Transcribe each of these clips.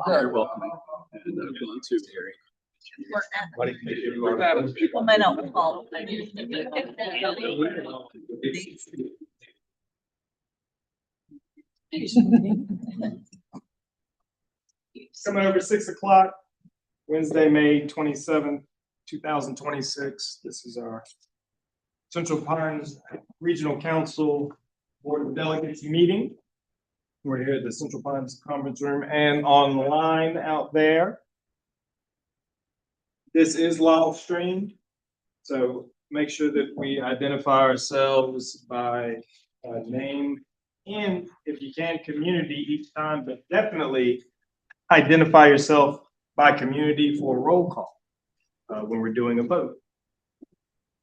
Very welcoming. And feeling too, Gary. People may not recall. Coming over 6 o'clock, Wednesday, May 27th, 2026. This is our Central Pines Regional Council Board of Delegates meeting. We're here at the Central Pines Conference Room and online out there. This is live streamed, so make sure that we identify ourselves by name and, if you can, community each time, but definitely identify yourself by community for a roll call when we're doing a vote.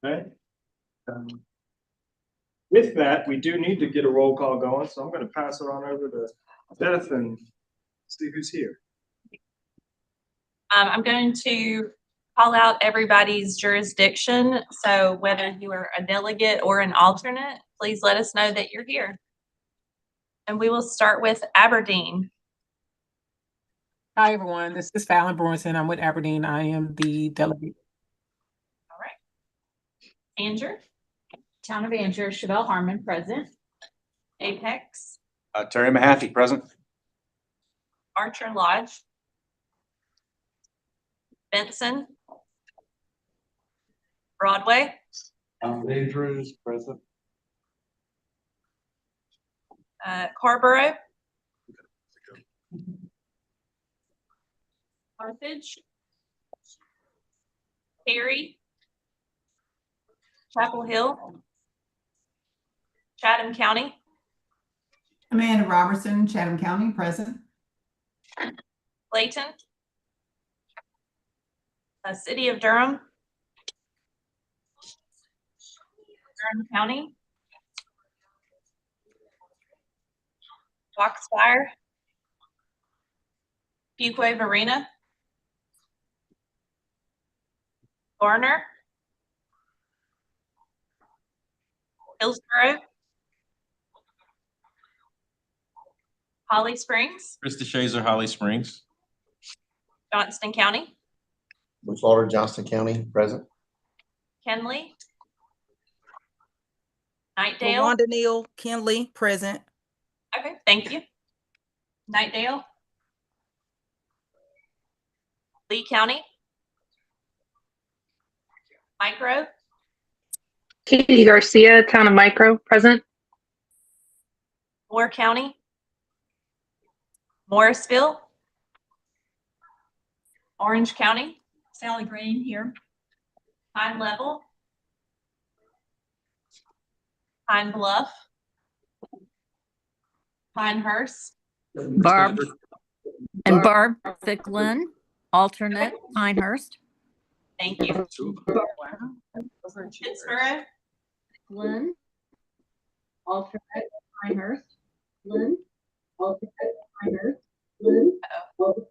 Okay. With that, we do need to get a roll call going, so I'm going to pass it on over to Beth and see who's here. I'm going to call out everybody's jurisdiction. So whether you are a delegate or an alternate, please let us know that you're here. And we will start with Aberdeen. Hi, everyone. This is Fallon Brunson. I'm with Aberdeen. I am the delegate. All right. Anger. Town of Anger, Chevelle Harmon, present. Apex. Terry Mahaffey, present. Archer Lodge. Benson. Broadway. Andrews, present. Carborough. Carthage. Perry. Chapel Hill. Chatham County. Amanda Robertson, Chatham County, present. Clayton. City of Durham. Durham County. Foxfire. Fuquay Varina. Garner. Hillsborough. Holly Springs. Krista Shazer, Holly Springs. Johnston County. Bruce Lauder, Johnston County, present. Kenley. Nightdale. Wanda Neal, Kinley, present. Okay, thank you. Nightdale. Lee County. Micro. Katie Garcia, Town of Micro, present. Moore County. Morrisville. Orange County. Sally Green here. Pine Level. Pine Bluff. Pinehurst. Barb. And Barb Thicklin, alternate Pinehurst. Thank you. Pittsburgh. Lynn. Alternate Pinehurst. Lynn. Alternate Pinehurst. Lynn. Alternate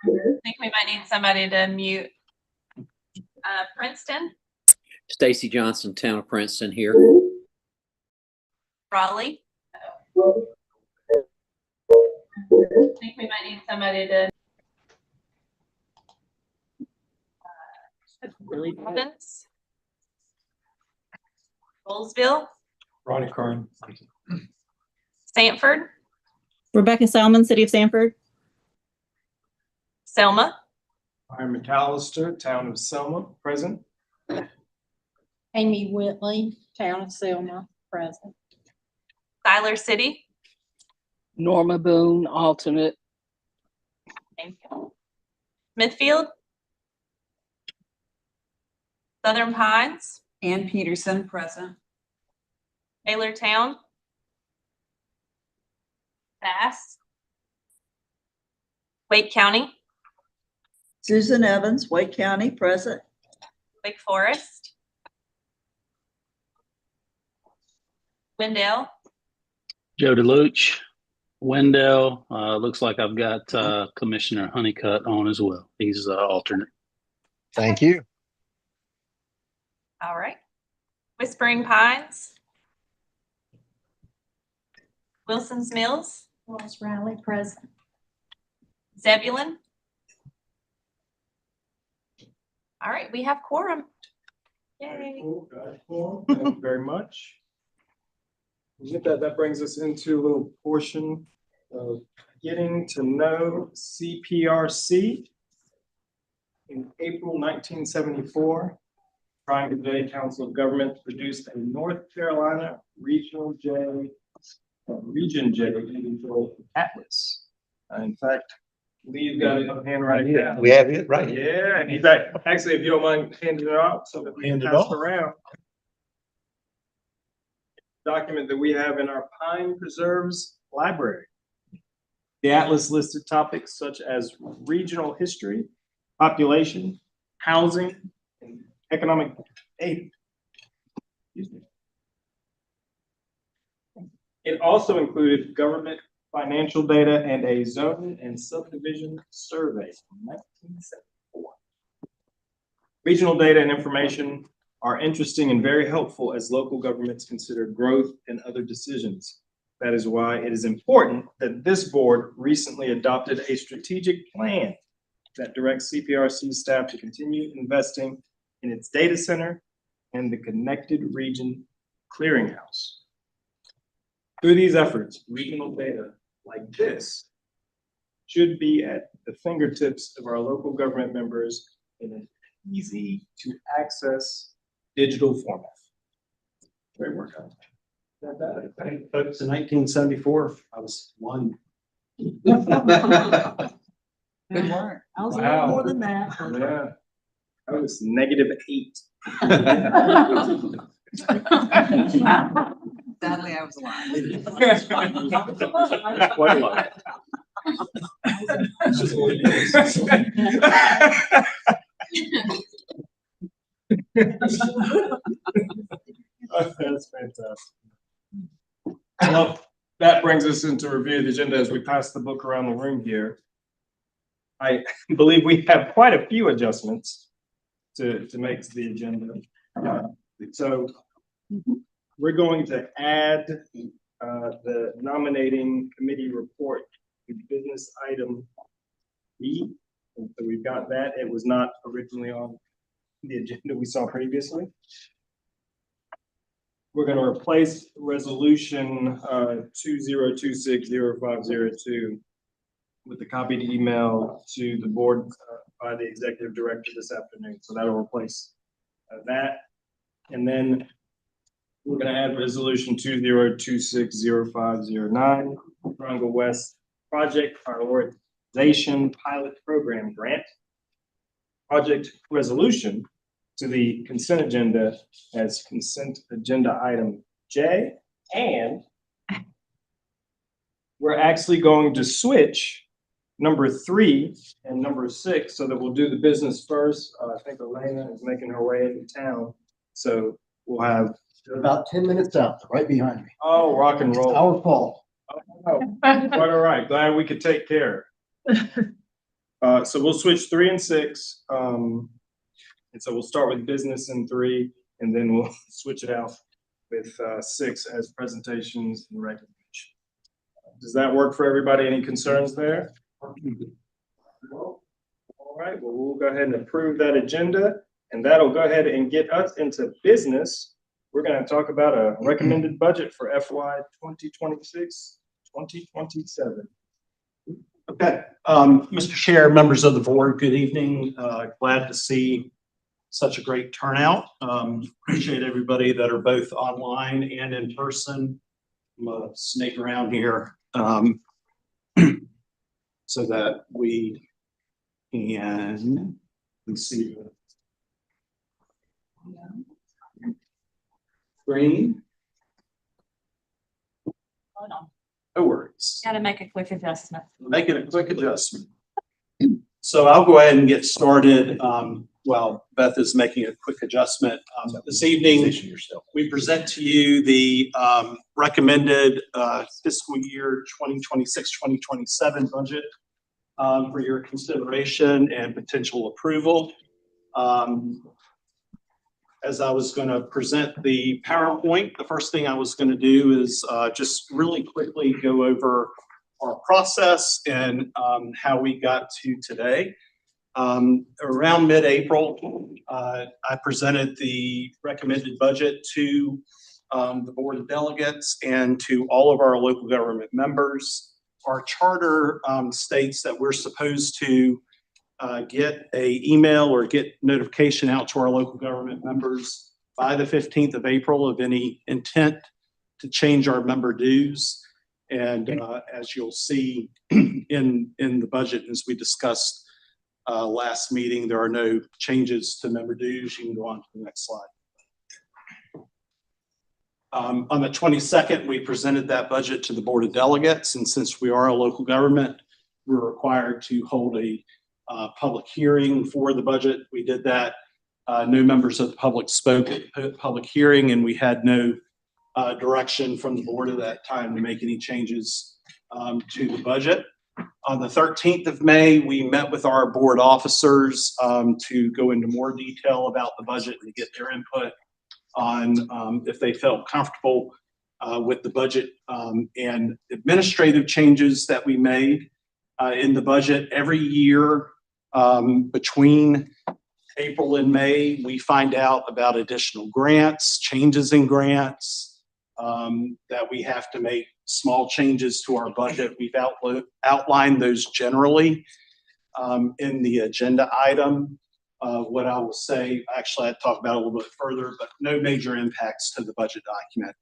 Pinehurst. I think we might need somebody to mute. Princeton. Stacy Johnson, Town of Princeton here. Raleigh. I think we might need somebody to. Providence. Goldsville. Ronnie Kern. Sanford. Rebecca Salmon, City of Sanford. Selma. I'm McAllister, Town of Selma, present. Amy Whitley, Town of Selma, present. Tyler City. Norma Boone, alternate. Thank you. Smithfield. Southern Pines. Ann Peterson, present. Taylortown. Bass. Wake County. Susan Evans, Wake County, present. Wake Forest. Wendell. Joe DeLuch, Wendell. Looks like I've got Commissioner Honeycutt on as well. He's alternate. Thank you. All right. Whispering Pines. Wilson's Mills. Ross Riley, present. Zebulon? All right, we have quorum. Yay. Cool, got it. Cool. Thank you very much. With that, that brings us into a little portion of getting to know CPRC. In April 1974, Triangle J Council of Governments produced a North Carolina Region J individual atlas. In fact, Lee's got it on hand right here. We have it right here. Yeah, and he's actually, if you don't mind handing it off so that we can Hand it pass off. it around. Document that we have in our Pine Preserves Library. The atlas listed topics such as regional history, population, housing, and economic data. Excuse me. It also included government financial data and a zone and subdivision survey from 1974. Regional data and information are interesting and very helpful as local governments consider growth and other decisions. That is why it is important that this board recently adopted a strategic plan that directs CPRC staff to continue investing in its data center and the Connected Region Clearinghouse. Through these efforts, regional data like this should be at the fingertips of our local government members in an easy to access digital format. Great work on that. Folks, in 1974, I was one. Good work. I was a Wow. little more than that. Yeah, I was -8. Sadly, I was alive. Quite a lot. That's fantastic. Well, that brings us into review of the agenda as we pass the book around the room here. I believe we have quite a few adjustments to make to the agenda. So we're going to add the nominating committee report to business item B. And so we've got that. It was not originally on the agenda we saw previously. We're going to replace resolution 2026-0502 with the copied email to the board by the executive director this afternoon. So that'll replace that. And then we're going to add resolution 2026-0509, Triangle West Project Prioritization Pilot Program Grant. Project resolution to the consent agenda as consent agenda item J. And we're actually going to switch number 3 and number 6 so that we'll do the business first. I think Elena is making her way into town. So we'll have They're about 10 minutes out, right behind me. Oh, rock and roll. Our fault. Oh, quite all right. Glad we could take care. So we'll switch 3 and 6. And so we'll start with business in 3, and then we'll switch it out with 6 as presentations and recognition. Does that work for everybody? Any concerns there? All right. Well, we'll go ahead and approve that agenda, and that'll go ahead and get us into business. We're going to talk about a recommended budget for FY 2026-2027. Okay, Mr. Chair, members of the board, good evening. Glad to see such a great turnout. Appreciate everybody that are both online and in person. I'm gonna snake around here so that we can see the screen. Hold on. No worries. Got to make a quick adjustment. Making a quick adjustment. So I'll go ahead and get started while Beth is making a quick adjustment. This evening, we present to you the recommended fiscal year 2026-2027 budget for your consideration and potential approval. As I was going to present the PowerPoint, the first thing I was going to do is just really quickly go over our process and how we got to today. Around mid-April, I presented the recommended budget to the Board of Delegates and to all of our local government members. Our charter states that we're supposed to get a email or get notification out to our local government members by the 15th of April of any intent to change our member dues. And as you'll see in the budget, as we discussed last meeting, there are no changes to member dues. You can go on to the next slide. On the 22nd, we presented that budget to the Board of Delegates, and since we are a local government, we're required to hold a public hearing for the budget. We did that. No members of the public spoke at the public hearing, and we had no direction from the board at that time to make any changes to the budget. On the 13th of May, we met with our board officers to go into more detail about the budget and to get their input on if they felt comfortable with the budget and administrative changes that we made in the budget. Every year between April and May, we find out about additional grants, changes in grants, that we have to make small changes to our budget. We've outlined those generally in the agenda item. What I will say, actually, I'd talk about it a little bit further, but no major impacts to the budget document.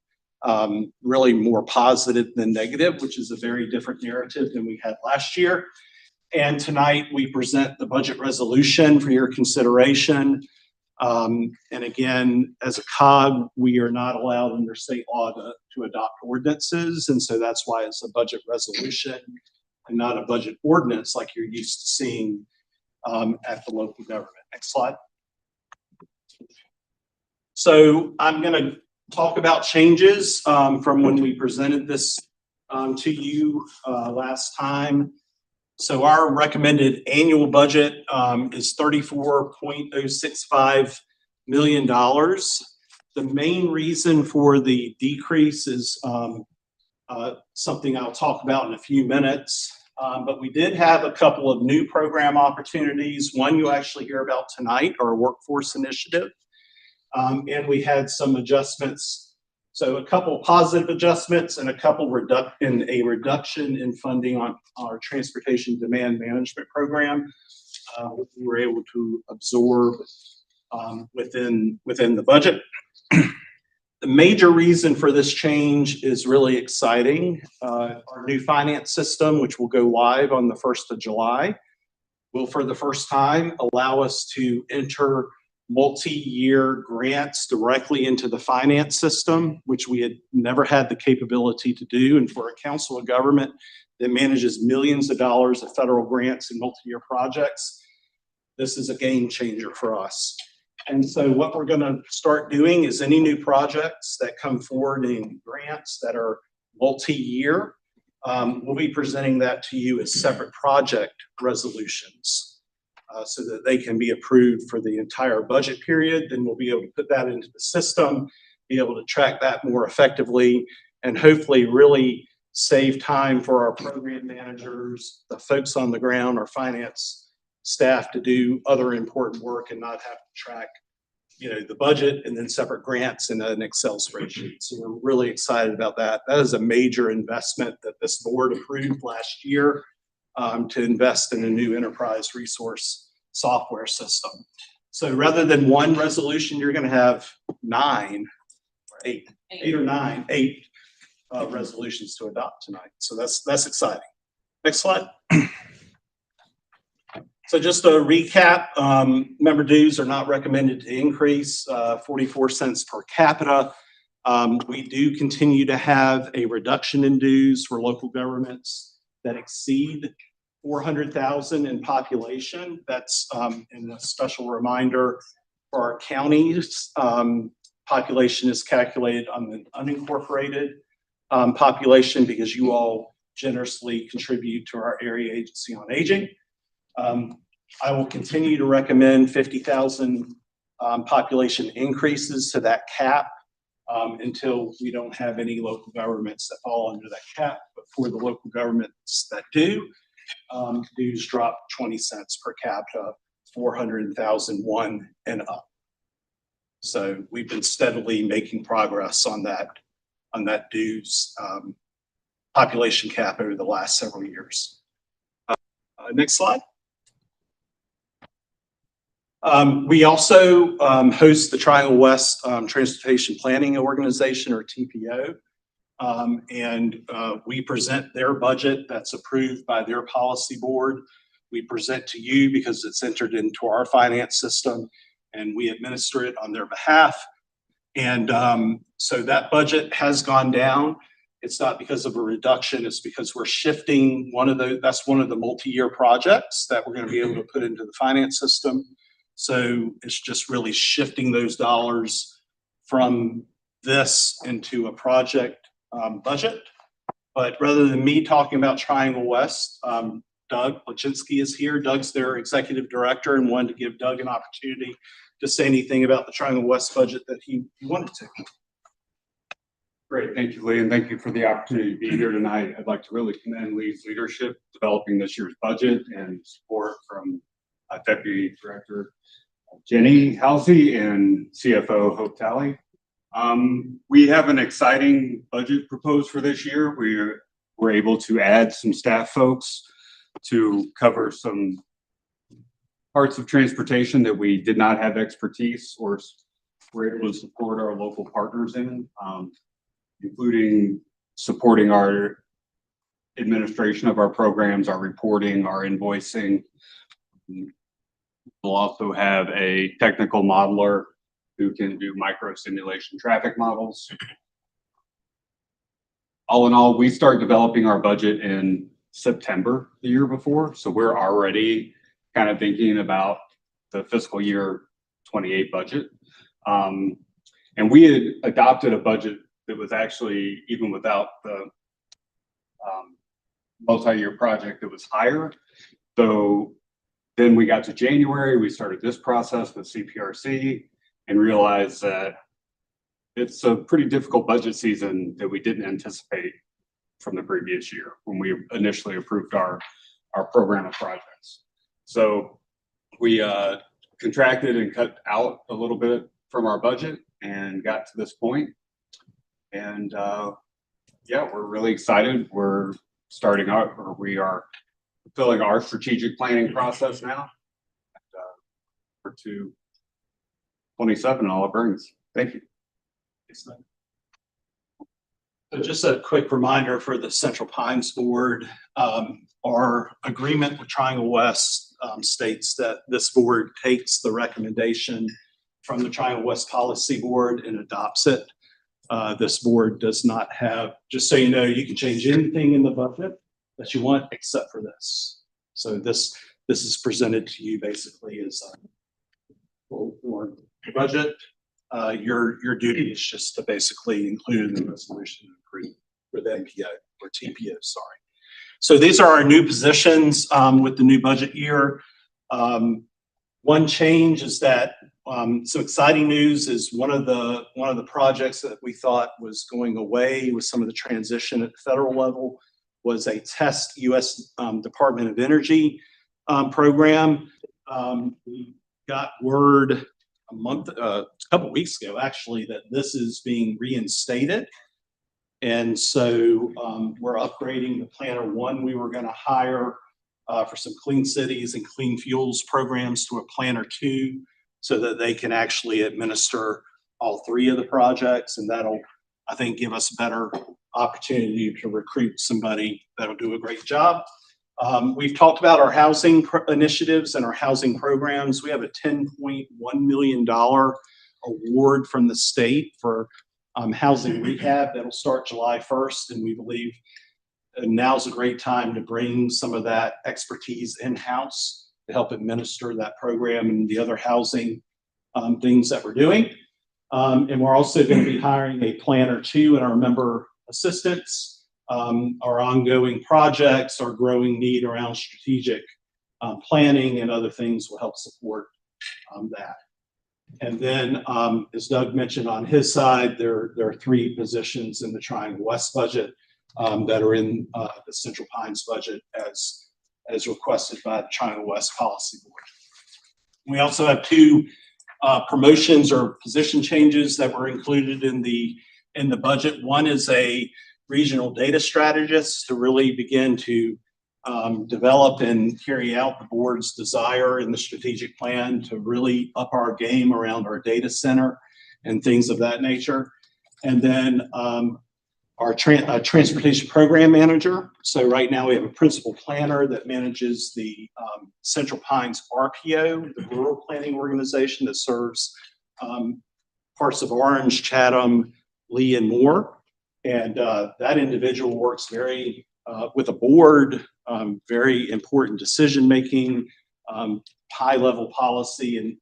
Really more positive than negative, which is a very different narrative than we had last year. And tonight we present the budget resolution for your consideration. And again, as a COG, we are not allowed under state law to adopt ordinances. And so that's why it's a budget resolution and not a budget ordinance like you're used to seeing at the local government. Next slide. So I'm going to talk about changes from when we presented this to you last time. So our recommended annual budget is $34.065 million. The main reason for the decrease is something I'll talk about in a few minutes. But we did have a couple of new program opportunities. One you'll actually hear about tonight, our workforce initiative. And we had some adjustments. So a couple positive adjustments and a couple reduction in funding on our transportation demand management program. We were able to absorb within the budget. The major reason for this change is really exciting. Our new finance system, which will go live on the 1st of July, will for the first time allow us to enter multi-year grants directly into the finance system, which we had never had the capability to do. And for a council of government that manages millions of dollars of federal grants and multi-year projects, this is a game changer for us. And so what we're going to start doing is any new projects that come forward in grants that are multi-year, we'll be presenting that to you as separate project resolutions so that they can be approved for the entire budget period. Then we'll be able to put that into the system, be able to track that more effectively, and hopefully really save time for our program managers, the folks on the ground, our finance staff to do other important work and not have to track, the budget and then separate grants in an Excel spreadsheet. So we're really excited about that. That is a major investment that this board approved last year to invest in a new enterprise resource software system. So rather than one resolution, you're going to have eight resolutions to adopt tonight. So that's exciting. Next slide. So just a recap, member dues are not recommended to increase 44 cents per capita. We do continue to have a reduction in dues for local governments that exceed 400,000 in population. That's in a special reminder for our counties. Population is calculated on the unincorporated population because you all generously contribute to our area agency on aging. I will continue to recommend 50,000 population increases to that cap until we don't have any local governments that fall under that cap. But for the local governments that do, dues drop 20 cents per capita, 400,001 and up. So we've been steadily making progress on that dues population cap over the last several years. Next slide. We also host the Triangle West Transportation Planning Organization, or TPO, and we present their budget that's approved by their policy board. We present to you because it's entered into our finance system, and we administer it on their behalf. And so that budget has gone down. It's not because of a reduction, it's because we're shifting that's one of the multi-year projects that we're going to be able to put into the finance system. So it's just really shifting those dollars from this into a project budget. But rather than me talking about Triangle West, Doug Lachinsky is here. Doug's their executive director, and wanted to give Doug an opportunity to say anything about the Triangle West budget that he wanted to. Great, thank you, Lee, and thank you for the opportunity to be here tonight. I'd like to really commend Lee's leadership developing this year's budget and support from Deputy Director Jenny Halsey and CFO Hope Talley. We have an exciting budget proposed for this year. We're able to add some staff folks to cover some parts of transportation that we did not have expertise or were able to support our local partners in, including supporting our administration of our programs, our reporting, our invoicing. We'll also have a technical modeler who can do micro simulation traffic models. All in all, we start developing our budget in September the year before, so we're already kind of thinking about the fiscal year 28 budget. And we had adopted a budget that was actually, even without the multi-year project, that was higher. So then we got to January, we started this process with CPRC and realized that it's a pretty difficult budget season that we didn't anticipate from the previous year when we initially approved our program of projects. So we contracted and cut out a little bit from our budget and got to this point. And yeah, we're really excited. We're starting out, or we are fulfilling our strategic planning process now. For 2027 and all it brings. Thank you. So just a quick reminder for the Central Pines Board, our agreement with Triangle West states that this board takes the recommendation from the Triangle West Policy Board and adopts it. This board does not have, just so you know, you can change anything in the budget that you want except for this. So this is presented to you basically as a budget. Your duty is just to basically include in the resolution and approve for the NPO or TPO, sorry. So these are our new positions with the new budget year. One change is that some exciting news is one of the projects that we thought was going away with some of the transition at the federal level was a test U.S. Department of Energy program. We got word a couple weeks ago actually that this is being reinstated, and so we're upgrading the Planner 1 we were going to hire for some clean cities and clean fuels programs to a Planner 2 so that they can actually administer all three of the projects, and that'll, I think, give us a better opportunity to recruit somebody that'll do a great job. We've talked about our housing initiatives and our housing programs. We have a $10.1 million award from the state for housing rehab that'll start July 1st, and we believe now's a great time to bring some of that expertise in-house to help administer that program and the other housing things that we're doing. And we're also going to be hiring a Planner 2 and our member assistants. Our ongoing projects, our growing need around strategic planning and other things will help support that. And then, as Doug mentioned on his side, there are 3 positions in the Triangle West budget that are in the Central Pines budget as requested by the Triangle West Policy Board. We also have 2 promotions or position changes that were included in the budget. One is a regional data strategist to really begin to develop and carry out the board's desire in the strategic plan to really up our game around our data center and things of that nature. And then our transportation program manager. So right now we have a principal planner that manages the Central Pines RPO, the rural planning organization that serves parts of Orange, Chatham, Lee, and Moore. And that individual works very with a board, very important decision-making, high-level policy, and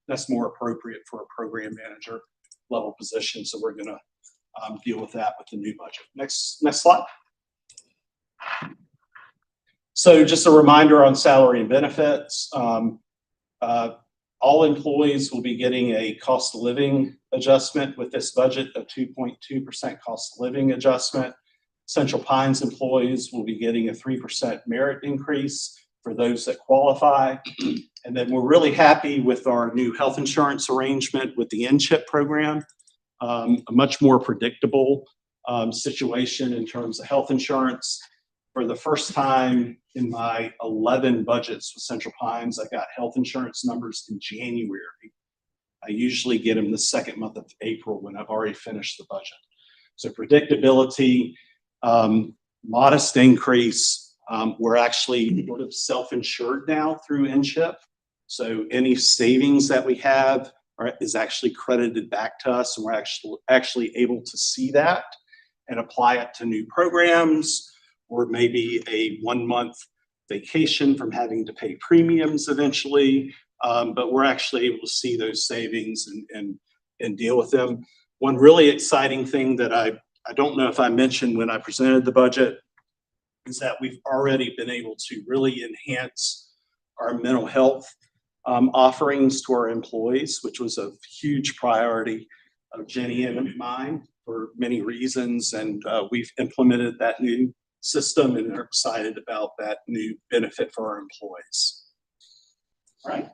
that's more appropriate for a program manager level position. So we're gonna deal with that with the new budget. Next slide. So just a reminder on salary and benefits. All employees will be getting a cost of living adjustment with this budget, a 2.2% cost of living adjustment. Central Pines employees will be getting a 3% merit increase for those that qualify. And then we're really happy with our new health insurance arrangement with the NCHIP program. A much more predictable situation in terms of health insurance. For the first time in my 11 budgets with Central Pines, I got health insurance numbers in January. I usually get them the second month of April when I've already finished the budget. So predictability, modest increase. We're actually sort of self-insured now through NCHIP. So any savings that we have is actually credited back to us, and we're actually able to see that and apply it to new programs, or maybe a 1-month vacation from having to pay premiums eventually. But we're actually able to see those savings and deal with them. One really exciting thing that I don't know if I mentioned when I presented the budget is that we've already been able to really enhance our mental health offerings to our employees, which was a huge priority of Jenny and mine for many reasons. And we've implemented that new system and are excited about that new benefit for our employees. All right.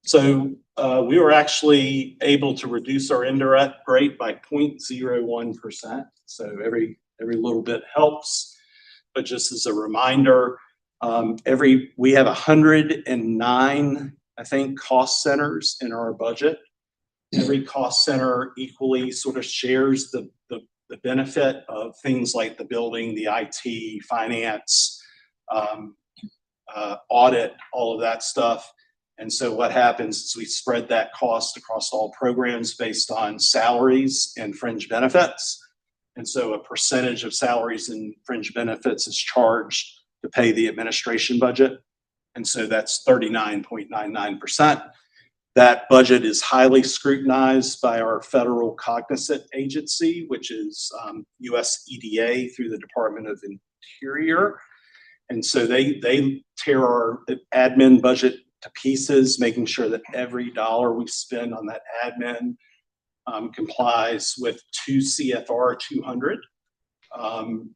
So we were actually able to reduce our indirect rate by 0.01%. So every little bit helps. But just as a reminder, we have 109, I think, cost centers in our budget. Every cost center equally sort of shares the benefit of things like the building, the IT, finance, audit, all of that stuff. And so what happens is we spread that cost across all programs based on salaries and fringe benefits. And so a percentage of salaries and fringe benefits is charged to pay the administration budget. And so that's 39.99%. That budget is highly scrutinized by our federal cognizant agency, which is US EDA through the Department of Interior. And so they tear our admin budget to pieces, making sure that every dollar we spend on that admin complies with 2 CFR 200.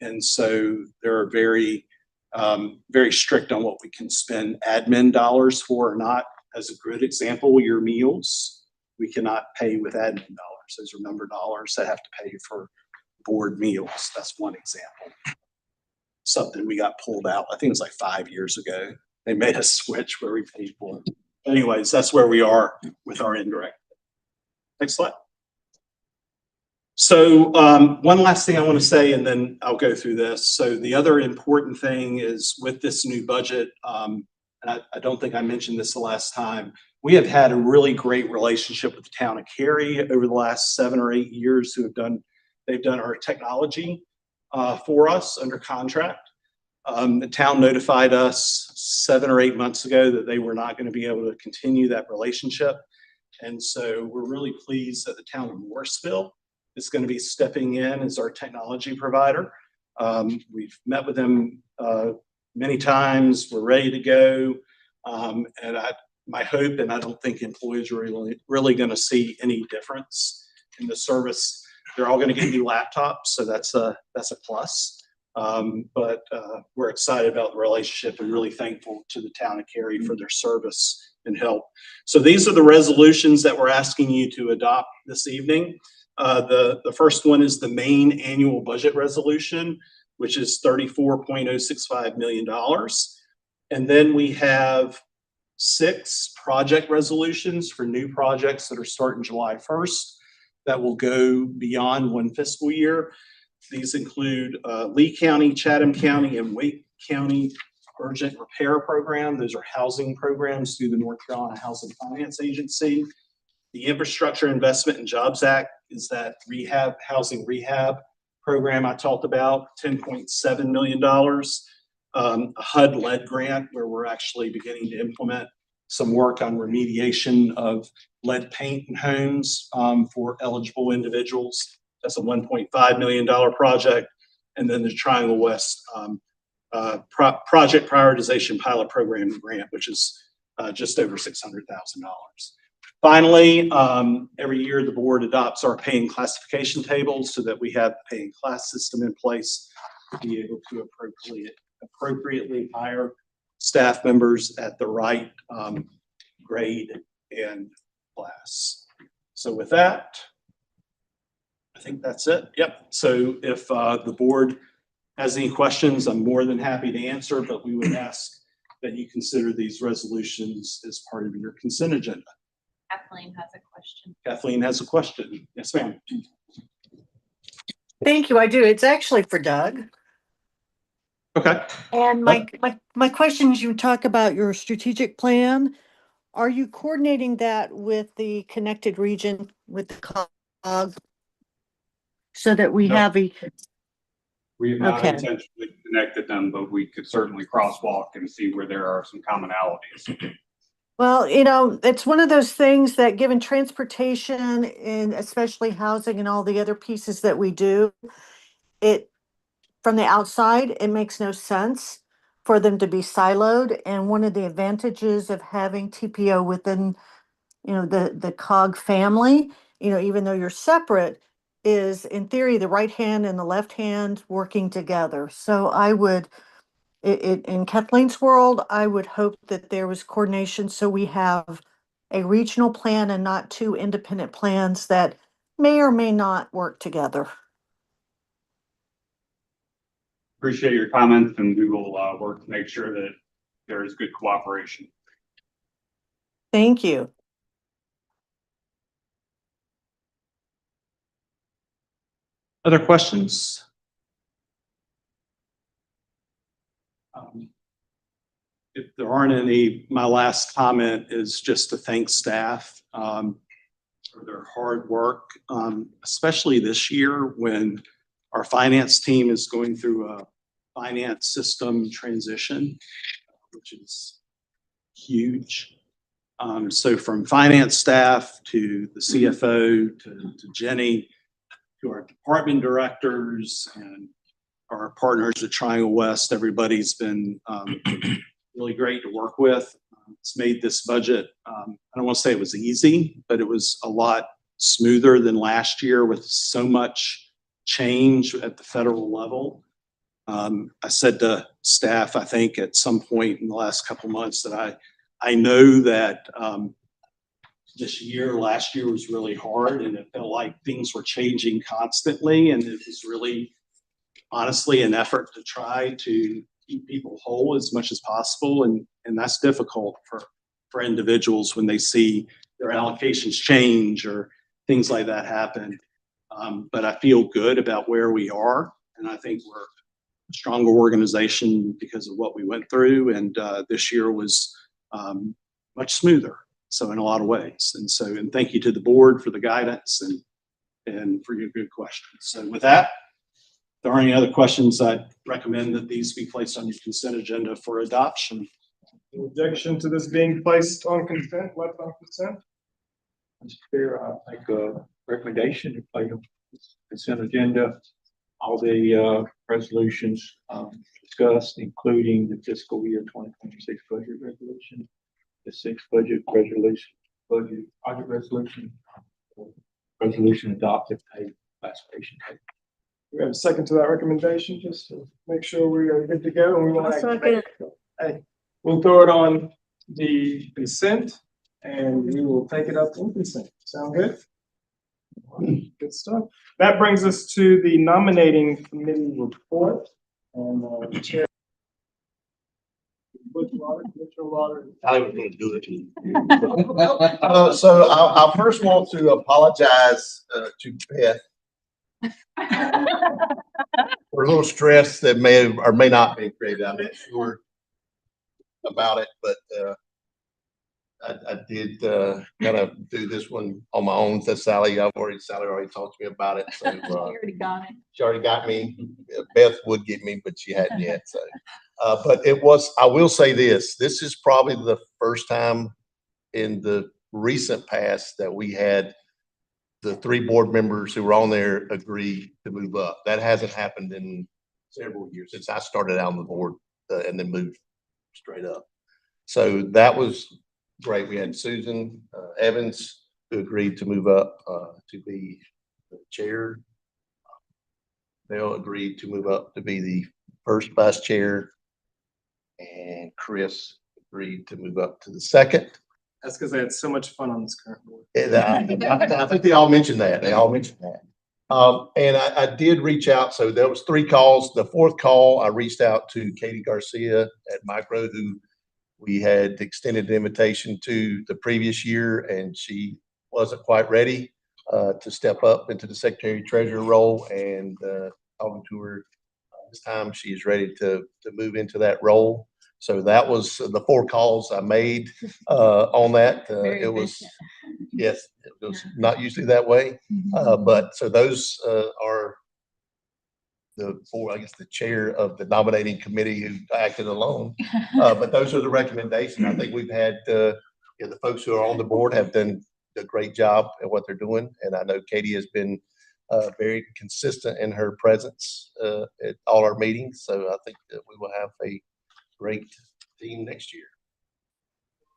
And so they're very, very strict on what we can spend admin dollars for or not. As a good example, your meals, we cannot pay with admin dollars. Those are number dollars that have to pay for board meals. That's one example. Something we got pulled out, I think it was like 5 years ago. They made a switch where we paid for it. Anyways, that's where we are with our indirect. Next slide. So one last thing I want to say, and then I'll go through this. So the other important thing is with this new budget, and I don't think I mentioned this the last time, we have had a really great relationship with the town of Cary over the last 7 or 8 years they've done our technology for us under contract. The town notified us 7 or 8 months ago that they were not going to be able to continue that relationship. And so we're really pleased that the town of Morrisville is going to be stepping in as our technology provider. We've met with them many times. We're ready to go. And my hope, and I don't think employees are really going to see any difference in the service. They're all going to get new laptops, so that's a plus. But we're excited about the relationship and really thankful to the town of Cary for their service and help. So these are the resolutions that we're asking you to adopt this evening. The first one is the main annual budget resolution, which is $34.065 million. And then we have 6 project resolutions for new projects that are starting July 1st that will go beyond one fiscal year. These include Lee County, Chatham County, and Wake County Urgent Repair Program. Those are housing programs through the North Carolina Housing Finance Agency. The Infrastructure Investment and Jobs Act is that housing rehab program I talked about, $10.7 million. A HUD-led grant where we're actually beginning to implement some work on remediation of lead paint in homes for eligible individuals. That's a $1.5 million project. And then the Triangle West Project Prioritization Pilot Program grant, which is just over $600,000. Finally, every year the board adopts our pay and classification tables so that we have a pay and class system in place to be able to appropriately hire staff members at the right grade and class. So with that, I think that's it. Yep. So if the board has any questions, I'm more than happy to answer, but we would ask that you consider these resolutions as part of your consent agenda. Kathleen has a question. Kathleen has a question. Yes, ma'am. Thank you. I do. It's actually for Doug. Okay. And my question is, you talk about your strategic plan. Are you coordinating that with the connected region, with the COG, so that we No. have a? We have not Okay. intentionally connected them, but we could certainly crosswalk and see where there are some commonalities. Well, it's one of those things that, given transportation and especially housing and all the other pieces that we do, from the outside, it makes no sense for them to be siloed. And one of the advantages of having TPO within, the COG family, even though you're separate, is in theory, the right hand and the left hand working together. So I would, in Kathleen's world, I would hope that there was coordination so we have a regional plan and not 2 independent plans that may or may not work together. Appreciate your comments, and we will work to make sure that there is good cooperation. Thank you. Other questions? If there aren't any, my last comment is just to thank staff for their hard work, especially this year when our finance team is going through a finance system transition, which is huge. So from finance staff to the CFO to Jenny, to our department directors and our partners at Triangle West, everybody's been really great to work with. It's made this budget, I don't want to say it was easy, but it was a lot smoother than last year with so much change at the federal level. I said to staff, I think at some point in the last couple of months, that I know that last year was really hard, and it felt like things were changing constantly, and it was really honestly an effort to try to keep people whole as much as possible, and that's difficult for individuals when they see their allocations change or things like that happen. But I feel good about where we are, and I think we're a stronger organization because of what we went through, and this year was much smoother, so in a lot of ways. And thank you to the board for the guidance and for your good questions. So with that, if there are any other questions, I'd recommend that these be placed on your consent agenda for adoption. No objection to this being placed on consent, left on consent? Mr. Chair, I make a recommendation to place on consent agenda all the resolutions discussed, including the fiscal year 2026 budget resolution, the sixth budget resolution, resolution adopted pay classification. We have a second to that recommendation, just to make sure we are good to go. And we want to we'll throw it on the consent, and we will take it up in consent. Sound good? Good stuff. That brings us to the nominating committee report. And Chair. I was going to do it. So I first want to apologize to Beth for a little stress that may have or may not be created. I'm not sure about it, but I did kind of do this one on my own. To Sally, Sally already talked to me about it. So she already got me. Beth would get me, but she hadn't yet. So, but it was. I will say this. This is probably the first time in the recent past that we had the 3 board members who were on there agree to move up. That hasn't happened in several years since I started out on the board and then moved straight up. So that was great. We had Susan Evans who agreed to move up to be the chair. They'll agreed to move up to be the first vice chair, and Chris agreed to move up to the second. That's because they had so much fun on this current board. And, I think they all mentioned that. And I did reach out. So there was 3 calls. The 4th call, I reached out to Katie Garcia at Micro, who we had extended the invitation to the previous year, and she wasn't quite ready to step up into the secretary treasurer role. And talking to her this time, she is ready to move into that role. So that was the 4 calls I made on that. It was, yes, it was not usually that way. But so those are the 4, I guess, the chair of the nominating committee who acted alone. But those are the recommendations. I think we've had the folks who are on the board have done a great job at what they're doing. And I know Katie has been very consistent in her presence at all our meetings. So I think that we will have a great team next year.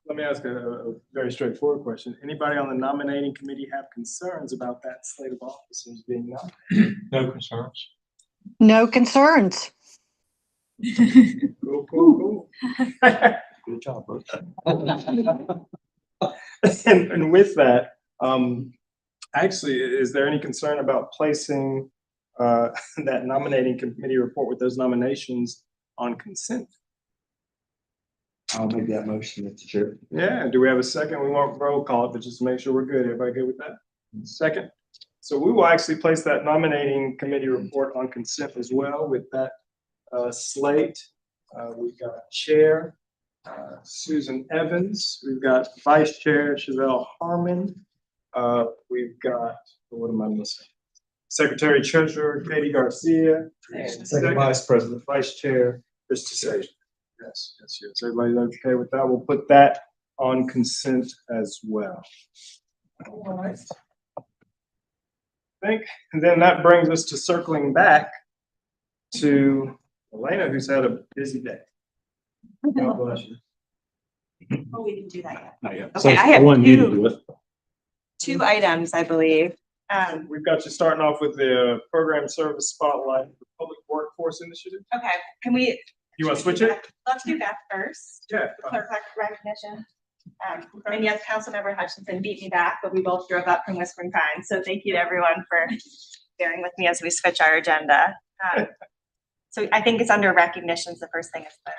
Let me ask a very straightforward question. Anybody on the nominating committee have concerns about that slate of officers being nominated? No concerns. No concerns. Cool. Good job, bro. And with that, actually, is there any concern about placing that nominating committee report with those nominations on consent? I'll make that motion, Mr. Chair. Yeah, do we have a second? We won't roll call it, but just to make sure we're good. Everybody good with that? Second. So we will actually place that nominating committee report on consent as well with that slate. We've got chair, Susan Evans. We've got vice chair, Chevelle Harmon. We've got, what am I missing? Secretary treasurer, Katie Garcia. And second vice president, vice chair, Mr. Sager. Yes. Everybody's okay with that? We'll put that on consent as well. All right. And then that brings us to circling back to Elena, who's had a busy day. God bless you. Oh, we didn't do that yet. Not yet. Okay, I have two items, I believe. We've got you starting off with the program service spotlight for public workforce initiative. Okay, can we? You want to switch it? Let's do that first. Yeah. Clerk recognition. And yes, Councilmember Hutchinson beat me back, but we both drove up from Whispering Pines. So thank you to everyone for bearing with me as we switch our agenda. So I think it's under recognitions. The first thing is the.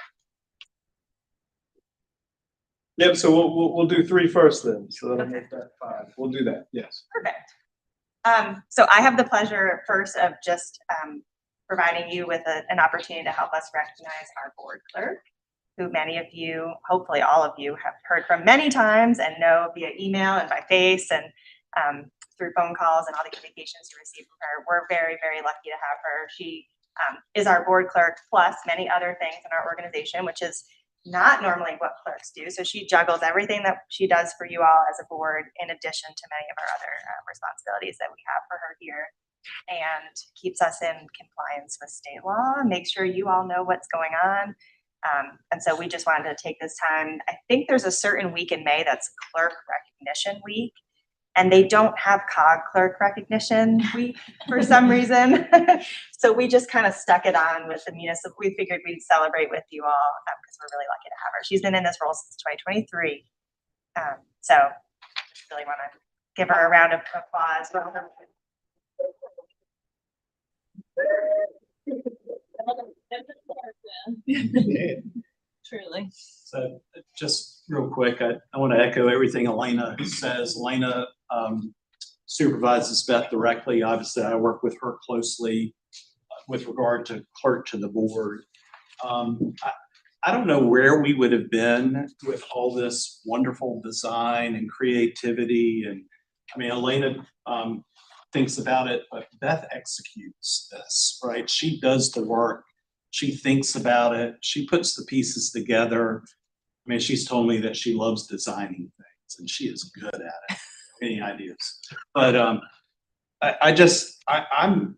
Yep. So we'll do 3 first then. So that'll make that 5. We'll do that. Yes. Perfect. So I have the pleasure first of just providing you with an opportunity to help us recognize our board clerk, who many of you, hopefully all of you, have heard from many times and know via email and by face and through phone calls and all the communications you receive from her. We're very, very lucky to have her. She is our board clerk plus many other things in our organization, which is not normally what clerks do. So she juggles everything that she does for you all as a board in addition to many of our other responsibilities that we have for her here. and keeps us in compliance with state law, make sure you all know what's going on. And so we just wanted to take this time. I think there's a certain week in May that's Clerk Recognition Week, and they don't have COG Clerk Recognition Week for some reason. So we just kind of stuck it on with the municipal. We figured we'd celebrate with you all because we're really lucky to have her. She's been in this role since 2023. So just really want to give her a round of applause. Truly. So just real quick, I want to echo everything Elena says. Elena supervises Beth directly. Obviously, I work with her closely with regard to clerk to the board. I don't know where we would have been with all this wonderful design and creativity. And I mean, Elena thinks about it, but Beth executes this, right? She does the work. She thinks about it. She puts the pieces together. I mean, she's told me that she loves designing things, and she is good at it. Any ideas? But I'm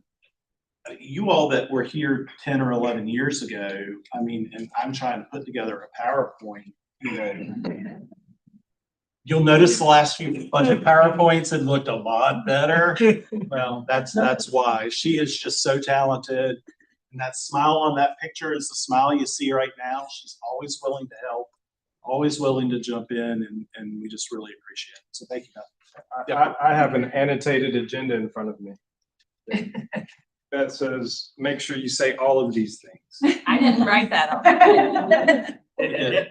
you all that were here 10 or 11 years ago. I mean, and I'm trying to put together a PowerPoint. You know, you'll notice the last few budget PowerPoints had looked a lot better. Well, that's why she is just so talented. And that smile on that picture is the smile you see right now. She's always willing to help, always willing to jump in, and we just really appreciate it. So thank you, Beth. I have an annotated agenda in front of me that says, make sure you say all of these things. I didn't write that on.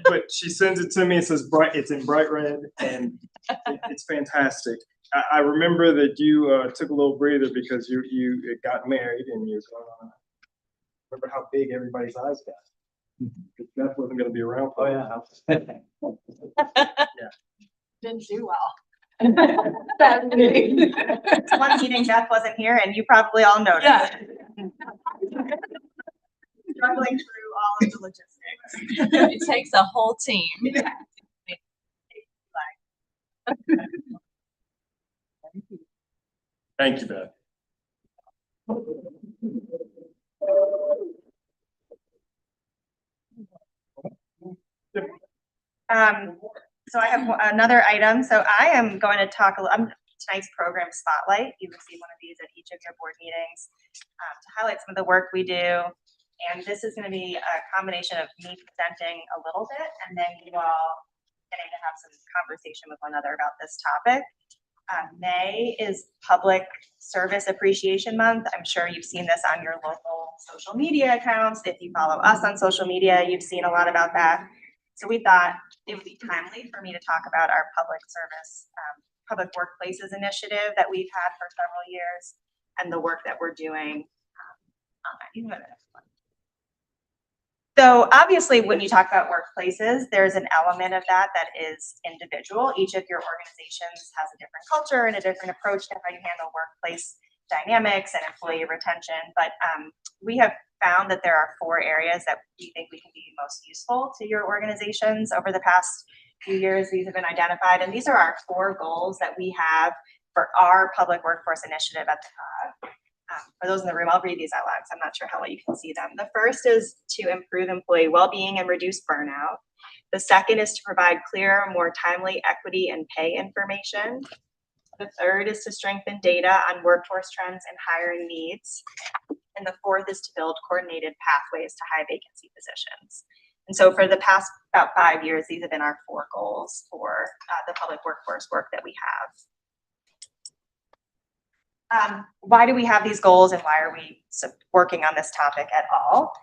But she sends it to me. It says it's in bright red, and it's fantastic. I remember that you took a little breather because you got married and you're going on. Remember how big everybody's eyes got? Because Beth wasn't going to be around for a while. Didn't do well. One meeting Beth wasn't here, and you probably all noticed. Yeah. Struggling through all of the logistics. It takes a whole team. Thank you, Beth. So I have another item. So I am going to talk tonight's program spotlight. You receive one of these at each of your board meetings to highlight some of the work we do. And this is going to be a combination of me presenting a little bit and then you all getting to have some conversation with one another about this topic. May is Public Service Appreciation Month. I'm sure you've seen this on your local social media accounts. If you follow us on social media, you've seen a lot about that. So we thought it would be timely for me to talk about our public service, public workplaces initiative that we've had for several years and the work that we're doing on that. So obviously, when you talk about workplaces, there's an element of that is individual. Each of your organizations has a different culture and a different approach to how you handle workplace dynamics and employee retention. But we have found that there are 4 areas that we think we can be most useful to your organizations. Over the past few years, these have been identified, and these are our 4 goals that we have for our public workforce initiative at the COG. For those in the room, I'll read these out loud because I'm not sure how well you can see them. The first is to improve employee well-being and reduce burnout. The second is to provide clearer, more timely equity and pay information. The third is to strengthen data on workforce trends and hiring needs. And the fourth is to build coordinated pathways to high vacancy positions. And so for the past about 5 years, these have been our 4 goals for the public workforce work that we have. Why do we have these goals and why are we working on this topic at all?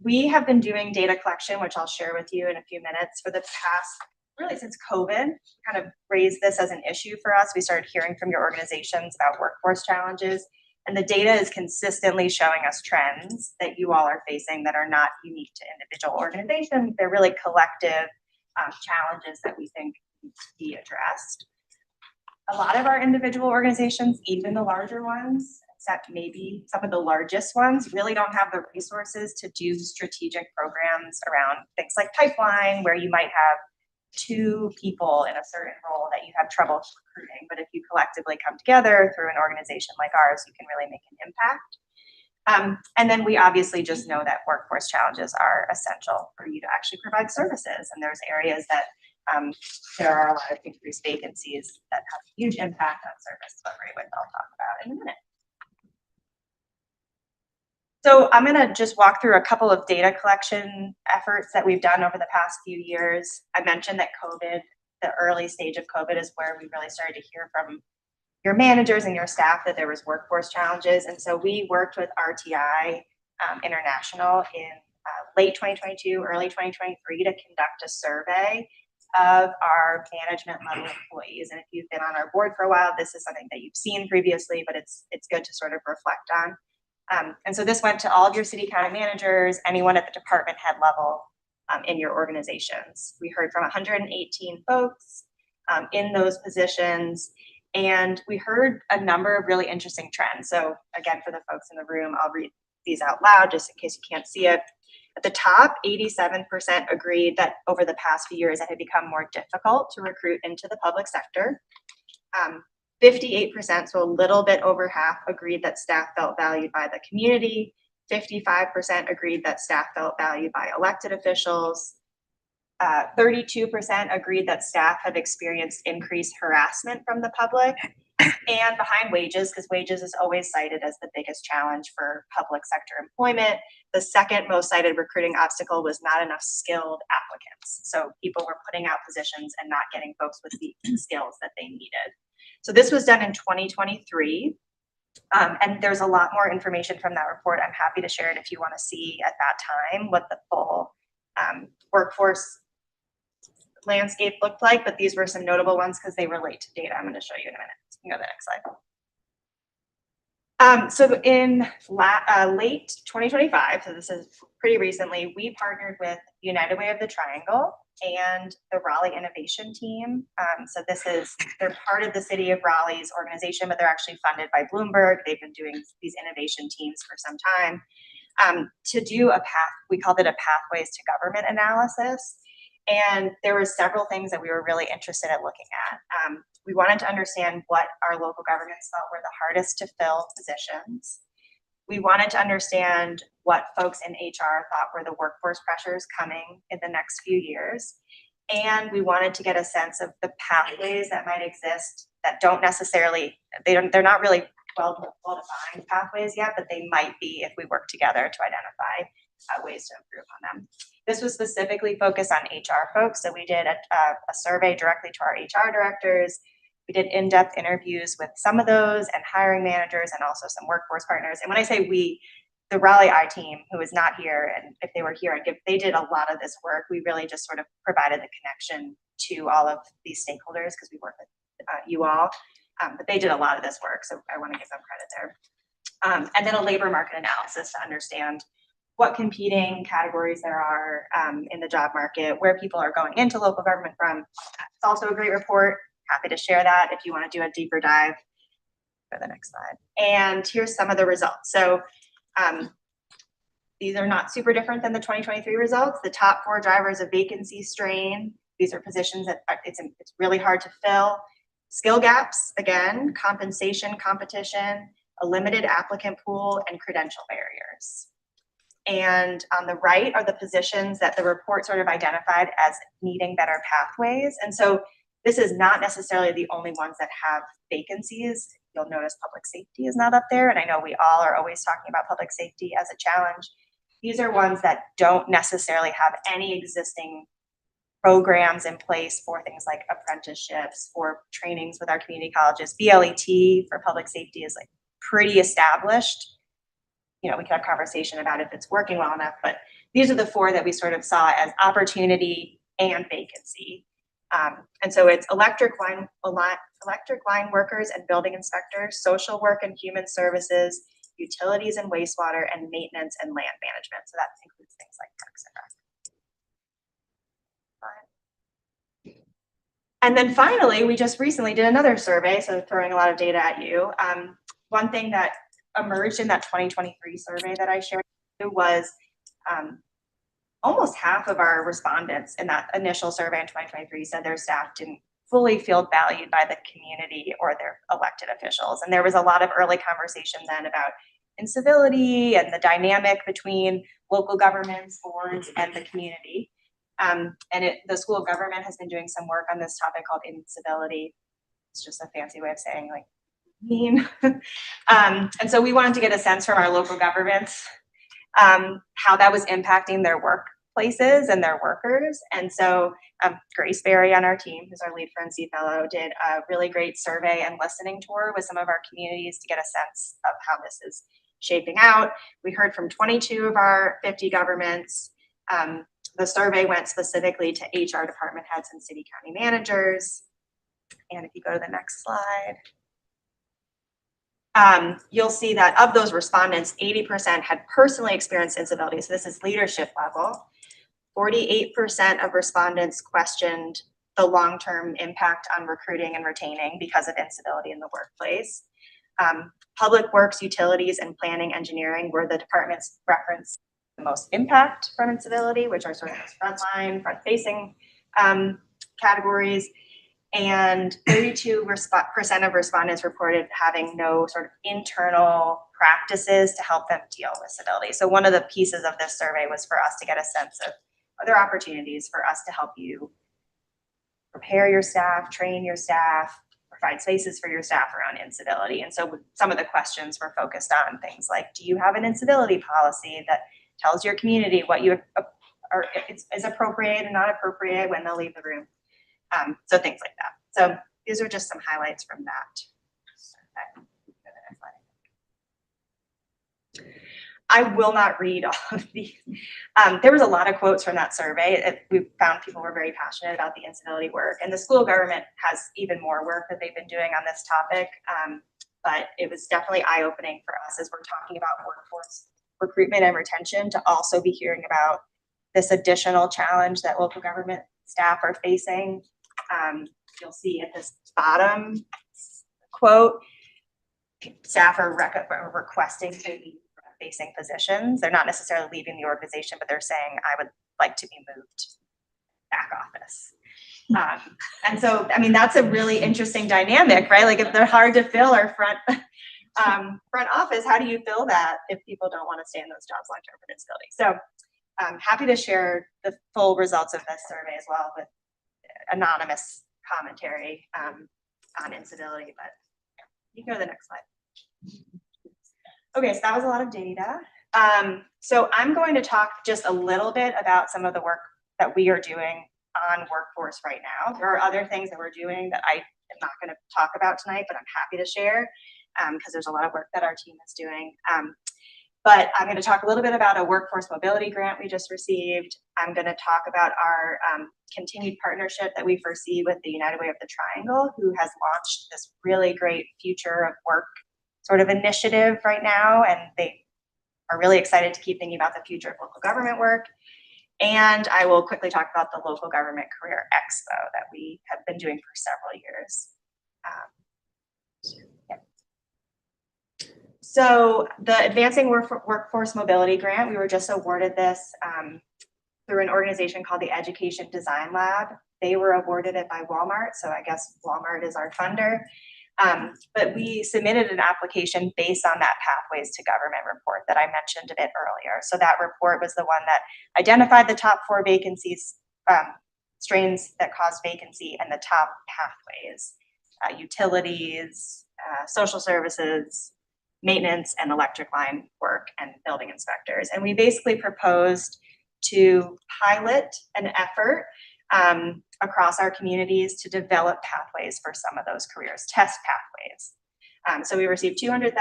We have been doing data collection, which I'll share with you in a few minutes, for the past, really since COVID kind of raised this as an issue for us. We started hearing from your organizations about workforce challenges, and the data is consistently showing us trends that you all are facing that are not unique to individual organizations. They're really collective challenges that we think need to be addressed. A lot of our individual organizations, even the larger ones, except maybe some of the largest ones, really don't have the resources to do strategic programs around things like pipeline, where you might have two people in a certain role that you have trouble recruiting. But if you collectively come together through an organization like ours, you can really make an impact. And then we obviously just know that workforce challenges are essential for you to actually provide services. And there's areas that there are a lot of increased vacancies that have huge impact on service delivery, which I'll talk about in a minute. So I'm going to just walk through a couple of data collection efforts that we've done over the past few years. I mentioned that COVID, the early stage of COVID, is where we really started to hear from your managers and your staff that there was workforce challenges. And so we worked with RTI International in late 2022, early 2023 to conduct a survey of our management level employees. And if you've been on our board for a while, this is something that you've seen previously, but it's good to sort of reflect on. And so this went to all of your city county managers, anyone at the department head level in your organizations. We heard from 118 folks in those positions, and we heard a number of really interesting trends. So again, for the folks in the room, I'll read these out loud just in case you can't see it. At the top, 87% agreed that over the past few years it had become more difficult to recruit into the public sector. 58%, so a little bit over half, agreed that staff felt valued by the community. 55% agreed that staff felt valued by elected officials. 32% agreed that staff have experienced increased harassment from the public. And behind wages, because wages is always cited as the biggest challenge for public sector employment, the second most cited recruiting obstacle was not enough skilled applicants. So people were putting out positions and not getting folks with the skills that they needed. So this was done in 2023, and there's a lot more information from that report. I'm happy to share it if you want to see at that time what the full workforce landscape looked like, but these were some notable ones because they relate to data I'm going to show you in a minute. You can go to the next slide. So in late 2025, so this is pretty recently, we partnered with United Way of the Triangle and the Raleigh Innovation Team. So they're part of the City of Raleigh's organization, but they're actually funded by Bloomberg. They've been doing these innovation teams for some time to do we called it a pathways to government analysis. And there were several things that we were really interested in looking at. We wanted to understand what our local governments felt were the hardest to fill positions. We wanted to understand what folks in HR thought were the workforce pressures coming in the next few years. And we wanted to get a sense of the pathways that might exist that don't necessarily, they're not really well-defined pathways yet, but they might be if we work together to identify ways to improve on them. This was specifically focused on HR folks. So we did a survey directly to our HR directors. We did in-depth interviews with some of those and hiring managers and also some workforce partners. And when I say we, the Raleigh I team, who is not here, and if they were here, they did a lot of this work. We really just sort of provided the connection to all of these stakeholders because we work with you all. But they did a lot of this work, so I want to give them credit there. And then a labor market analysis to understand what competing categories there are in the job market, where people are going into local government from. It's also a great report. Happy to share that if you want to do a deeper dive. Go to the next slide. And here's some of the results. So these are not super different than the 2023 results. The top 4 drivers of vacancy strain. These are positions that it's really hard to fill. Skill gaps, again, compensation, competition, a limited applicant pool, and credential barriers. And on the right are the positions that the report sort of identified as needing better pathways. And so this is not necessarily the only ones that have vacancies. You'll notice public safety is not up there. And I know we all are always talking about public safety as a challenge. These are ones that don't necessarily have any existing programs in place for things like apprenticeships or trainings with our community colleges. BLET for public safety is like pretty established. You know, we can have a conversation about if it's working well enough, but these are the 4 that we sort of saw as opportunity and vacancy. And so it's electric line workers and building inspectors, social work and human services, utilities and wastewater, and maintenance and land management. So that includes things like parks and rec. And then finally, we just recently did another survey, so throwing a lot of data at you. One thing that emerged in that 2023 survey that I shared was almost half of our respondents in that initial survey in 2023 said their staff didn't fully feel valued by the community or their elected officials. And there was a lot of early conversation then about incivility and the dynamic between local governments, boards, and the community. The school of government has been doing some work on this topic called incivility. It's just a fancy way of saying like mean. And so we wanted to get a sense from our local governments how that was impacting their workplaces and their workers. And so Grace Berry on our team, who's our lead Forensic fellow, did a really great survey and listening tour with some of our communities to get a sense of how this is shaping out. We heard from 22 of our 50 governments. The survey went specifically to HR department heads and city county managers. And if you go to the next slide, you'll see that of those respondents, 80% had personally experienced incivility. So this is leadership level. 48% of respondents questioned the long-term impact on recruiting and retaining because of incivility in the workplace. Public works, utilities, and planning engineering were the departments referenced the most impact from incivility, which are sort of those frontline, front-facing categories. And 32% of respondents reported having no sort of internal practices to help them deal with civility. So one of the pieces of this survey was for us to get a sense of, are there opportunities for us to help you prepare your staff, train your staff, provide spaces for your staff around incivility? And so some of the questions were focused on things like, do you have an incivility policy that tells your community what you are is appropriate and not appropriate when they'll leave the room? So things like that. So these are just some highlights from that. I will not read all of these. There was a lot of quotes from that survey. We found people were very passionate about the incivility work, and the school of government has even more work that they've been doing on this topic. But it was definitely eye-opening for us as we're talking about workforce recruitment and retention to also be hearing about this additional challenge that local government staff are facing. You'll see at this bottom quote, staff are requesting to be facing positions. They're not necessarily leaving the organization, but they're saying, I would like to be moved back office. And so, I mean, that's a really interesting dynamic, right? Like if they're hard to fill or front office, how do you fill that if people don't want to stay in those jobs long-term for disability? So I'm happy to share the full results of this survey as well with anonymous commentary on incivility, but you can go to the next slide. Okay, so that was a lot of data. So I'm going to talk just a little bit about some of the work that we are doing on workforce right now. There are other things that we're doing that I am not going to talk about tonight, but I'm happy to share because there's a lot of work that our team is doing. But I'm going to talk a little bit about a workforce mobility grant we just received. I'm going to talk about our continued partnership that we foresee with the United Way of the Triangle, who has launched this really great future of work sort of initiative right now. And they are really excited to keep thinking about the future of local government work. And I will quickly talk about the Local Government Career Expo that we have been doing for several years. So the Advancing Workforce Mobility Grant, we were just awarded this through an organization called the Education Design Lab. They were awarded it by Walmart, so I guess Walmart is our funder. But we submitted an application based on that Pathways to Government report that I mentioned a bit earlier. So that report was the one that identified the top 4 vacancies, strains that cause vacancy, and the top pathways, utilities, social services, maintenance and electric line work, and building inspectors. And we basically proposed to pilot an effort across our communities to develop pathways for some of those careers, test pathways. So we received $200,000.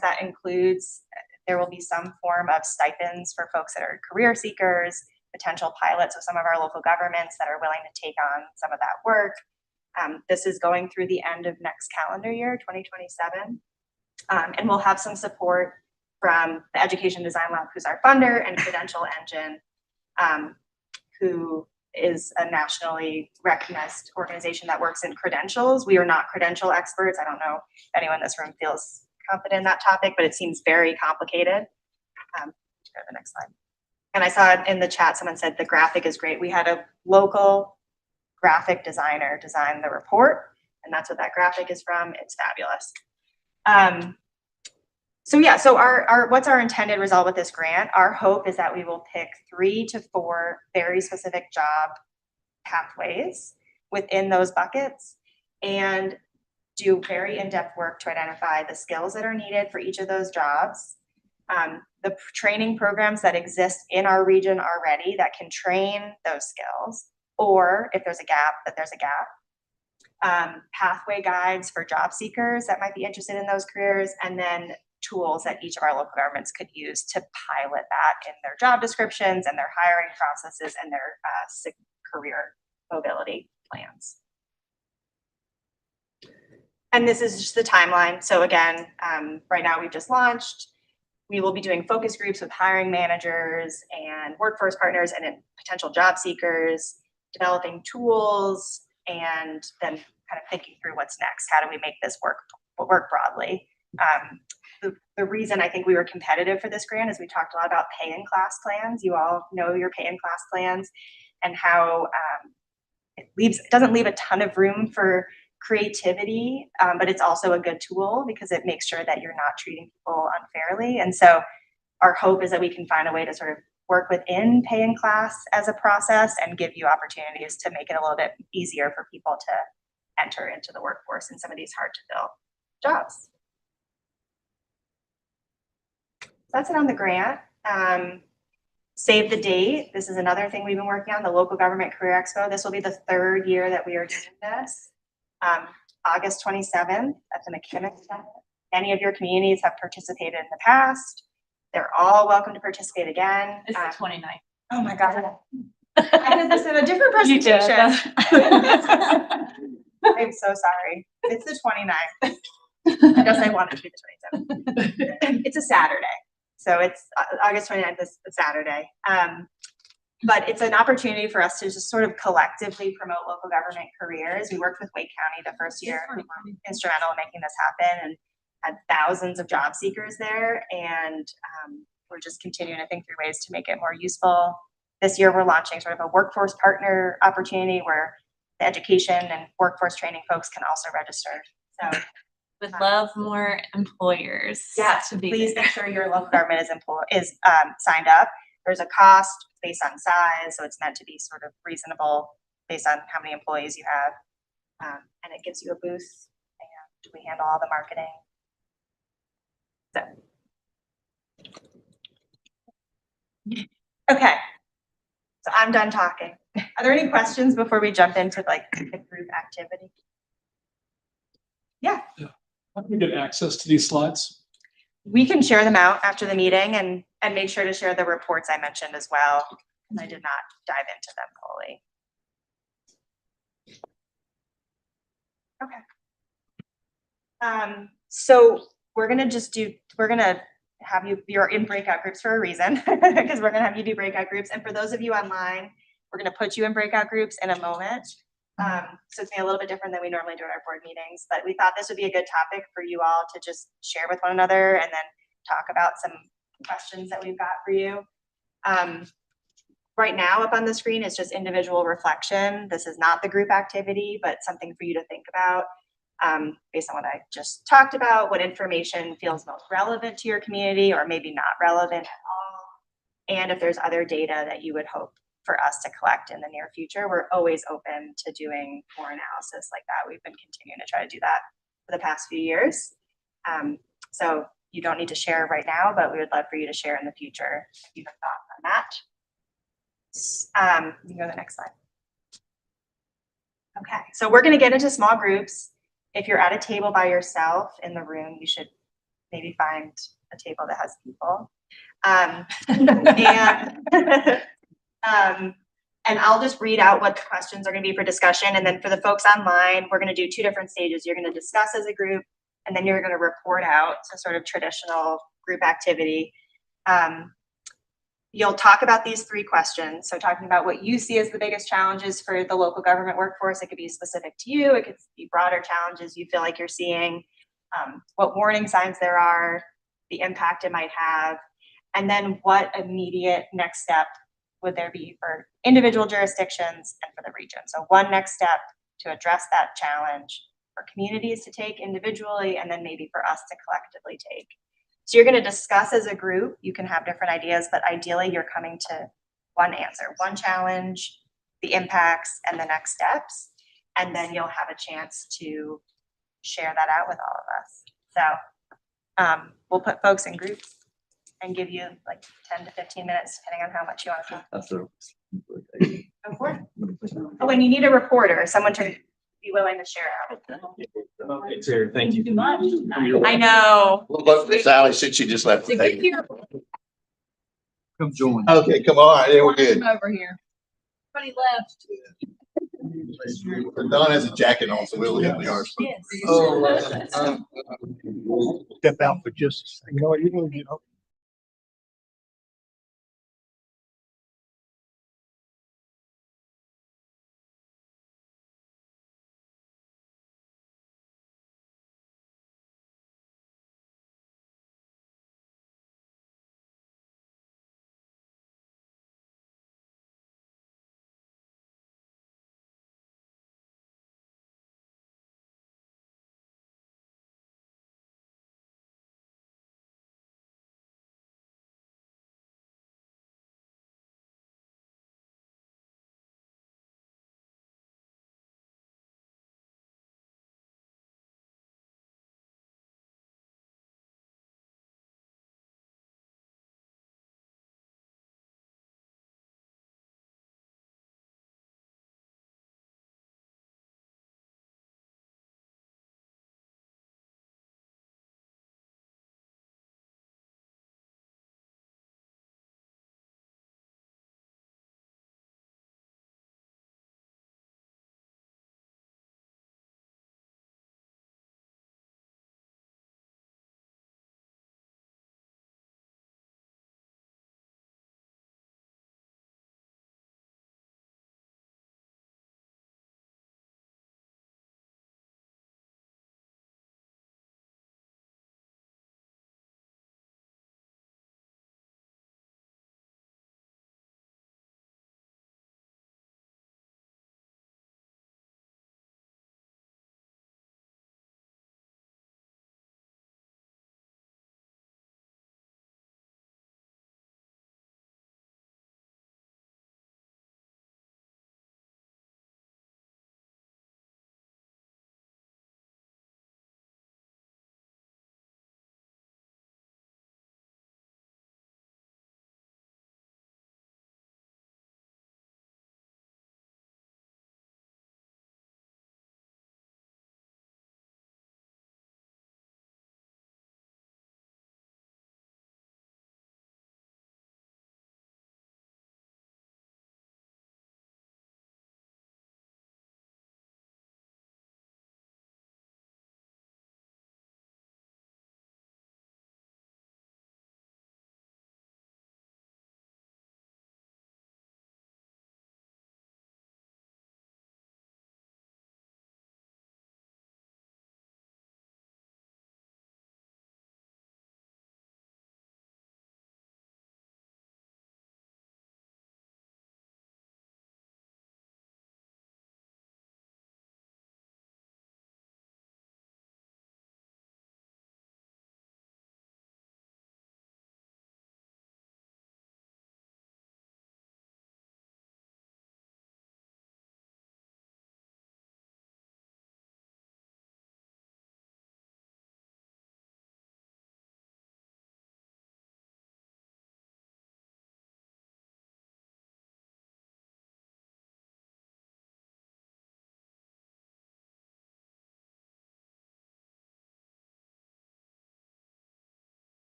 That includes, there will be some form of stipends for folks that are career seekers, potential pilots with some of our local governments that are willing to take on some of that work. This is going through the end of next calendar year, 2027. And we'll have some support from the Education Design Lab, who's our funder, and Credential Engine, who is a nationally recognized organization that works in credentials. We are not credential experts. I don't know if anyone in this room feels confident in that topic, but it seems very complicated. Go to the next slide. And I saw it in the chat, someone said the graphic is great. We had a local graphic designer design the report, and that's what that graphic is from. It's fabulous. So yeah, so what's our intended result with this grant? Our hope is that we will pick 3 to 4 very specific job pathways within those buckets and do very in-depth work to identify the skills that are needed for each of those jobs, the training programs that exist in our region already that can train those skills, or if there's a gap, that there's a gap, pathway guides for job seekers that might be interested in those careers, and then tools that each of our local governments could use to pilot that in their job descriptions and their hiring processes and their career mobility plans. And this is just the timeline. So again, right now we've just launched. We will be doing focus groups with hiring managers and workforce partners and potential job seekers, developing tools, and then kind of thinking through what's next. How do we make this work broadly? The reason I think we were competitive for this grant is we talked a lot about pay in class plans. You all know your pay in class plans and how it doesn't leave a ton of room for creativity, but it's also a good tool because it makes sure that you're not treating people unfairly. And so our hope is that we can find a way to sort of work within pay in class as a process and give you opportunities to make it a little bit easier for people to enter into the workforce in some of these hard to fill jobs. So that's it on the grant. Save the date. This is another thing we've been working on, the Local Government Career Expo. This will be the 3rd year that we are doing this. August 27th at the McKinnon Center. Any of your communities have participated in the past. They're all welcome to participate again. It's the 29th. Oh my God. I did this in a different presentation. I'm so sorry. It's the 29th. I guess I wanted to be the 27th. It's a Saturday. So it's August 29th is a Saturday. But it's an opportunity for us to just sort of collectively promote local government careers. We worked with Wake County the first year. We were instrumental in making this happen and had thousands of job seekers there. And we're just continuing to think through ways to make it more useful. This year, we're launching sort of a workforce partner opportunity where the education and workforce training folks can also register. So would love more employers. Yeah, to be please there. make sure your local government is signed up. There's a cost based on size, so it's meant to be sort of reasonable based on how many employees you have, and it gives you a boost. And we handle all the marketing. So, okay, so I'm done talking. Are there any questions before we jump into like the group activity? Yeah. How can we get access to these slides? We can share them out after the meeting and make sure to share the reports I mentioned as well. And I did not dive into them fully. Okay. So we're gonna have you're in breakout groups for a reason because we're gonna have you do breakout groups. And for those of you online, we're gonna put you in breakout groups in a moment. So it's a little bit different than we normally do at our board meetings, but we thought this would be a good topic for you all to just share with one another and then talk about some questions that we've got for you. Right now up on the screen is just individual reflection. This is not the group activity, but something for you to think about based on what I just talked about, what information feels most relevant to your community or maybe not relevant at all. And if there's other data that you would hope for us to collect in the near future, we're always open to doing more analysis like that. We've been continuing to try to do that for the past few years. So you don't need to share right now, but we would love for you to share in the future if you have thoughts on that. You can go to the next slide. Okay, so we're gonna get into small groups. If you're at a table by yourself in the room, you should maybe find a table that has people. And I'll just read out what the questions are going to be for discussion. And then for the folks online, we're going to do 2 different stages. You're going to discuss as a group, and then you're going to report out. So sort of traditional group activity. You'll talk about these 3 questions. So talking about what you see as the biggest challenges for the local government workforce. It could be specific to you. It could be broader challenges you feel like you're seeing, what warning signs there are, the impact it might have. And then what immediate next step would there be for individual jurisdictions and for the region? So one next step to address that challenge for communities to take individually, and then maybe for us to collectively take. So you're going to discuss as a group. You can have different ideas, but ideally you're coming to one answer, one challenge, the impacts, and the next steps. And then you'll have a chance to share that out with all of us. So we'll put folks in groups and give you like 10 to 15 minutes, depending on how much you want to talk. Go for it. Oh, and you need a reporter, someone to be willing to share out. It's here. Thank you. I know. Look, Sally said she just left the table. Come join. Okay, come on. Yeah, we're good. Over here. Everybody left. Don has a jacket on, so we'll hit the ours. Yes. Step out for just a second. You know what, you're gonna get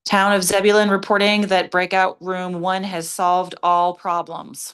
Town of Zebulon reporting that breakout room 1 has solved all problems.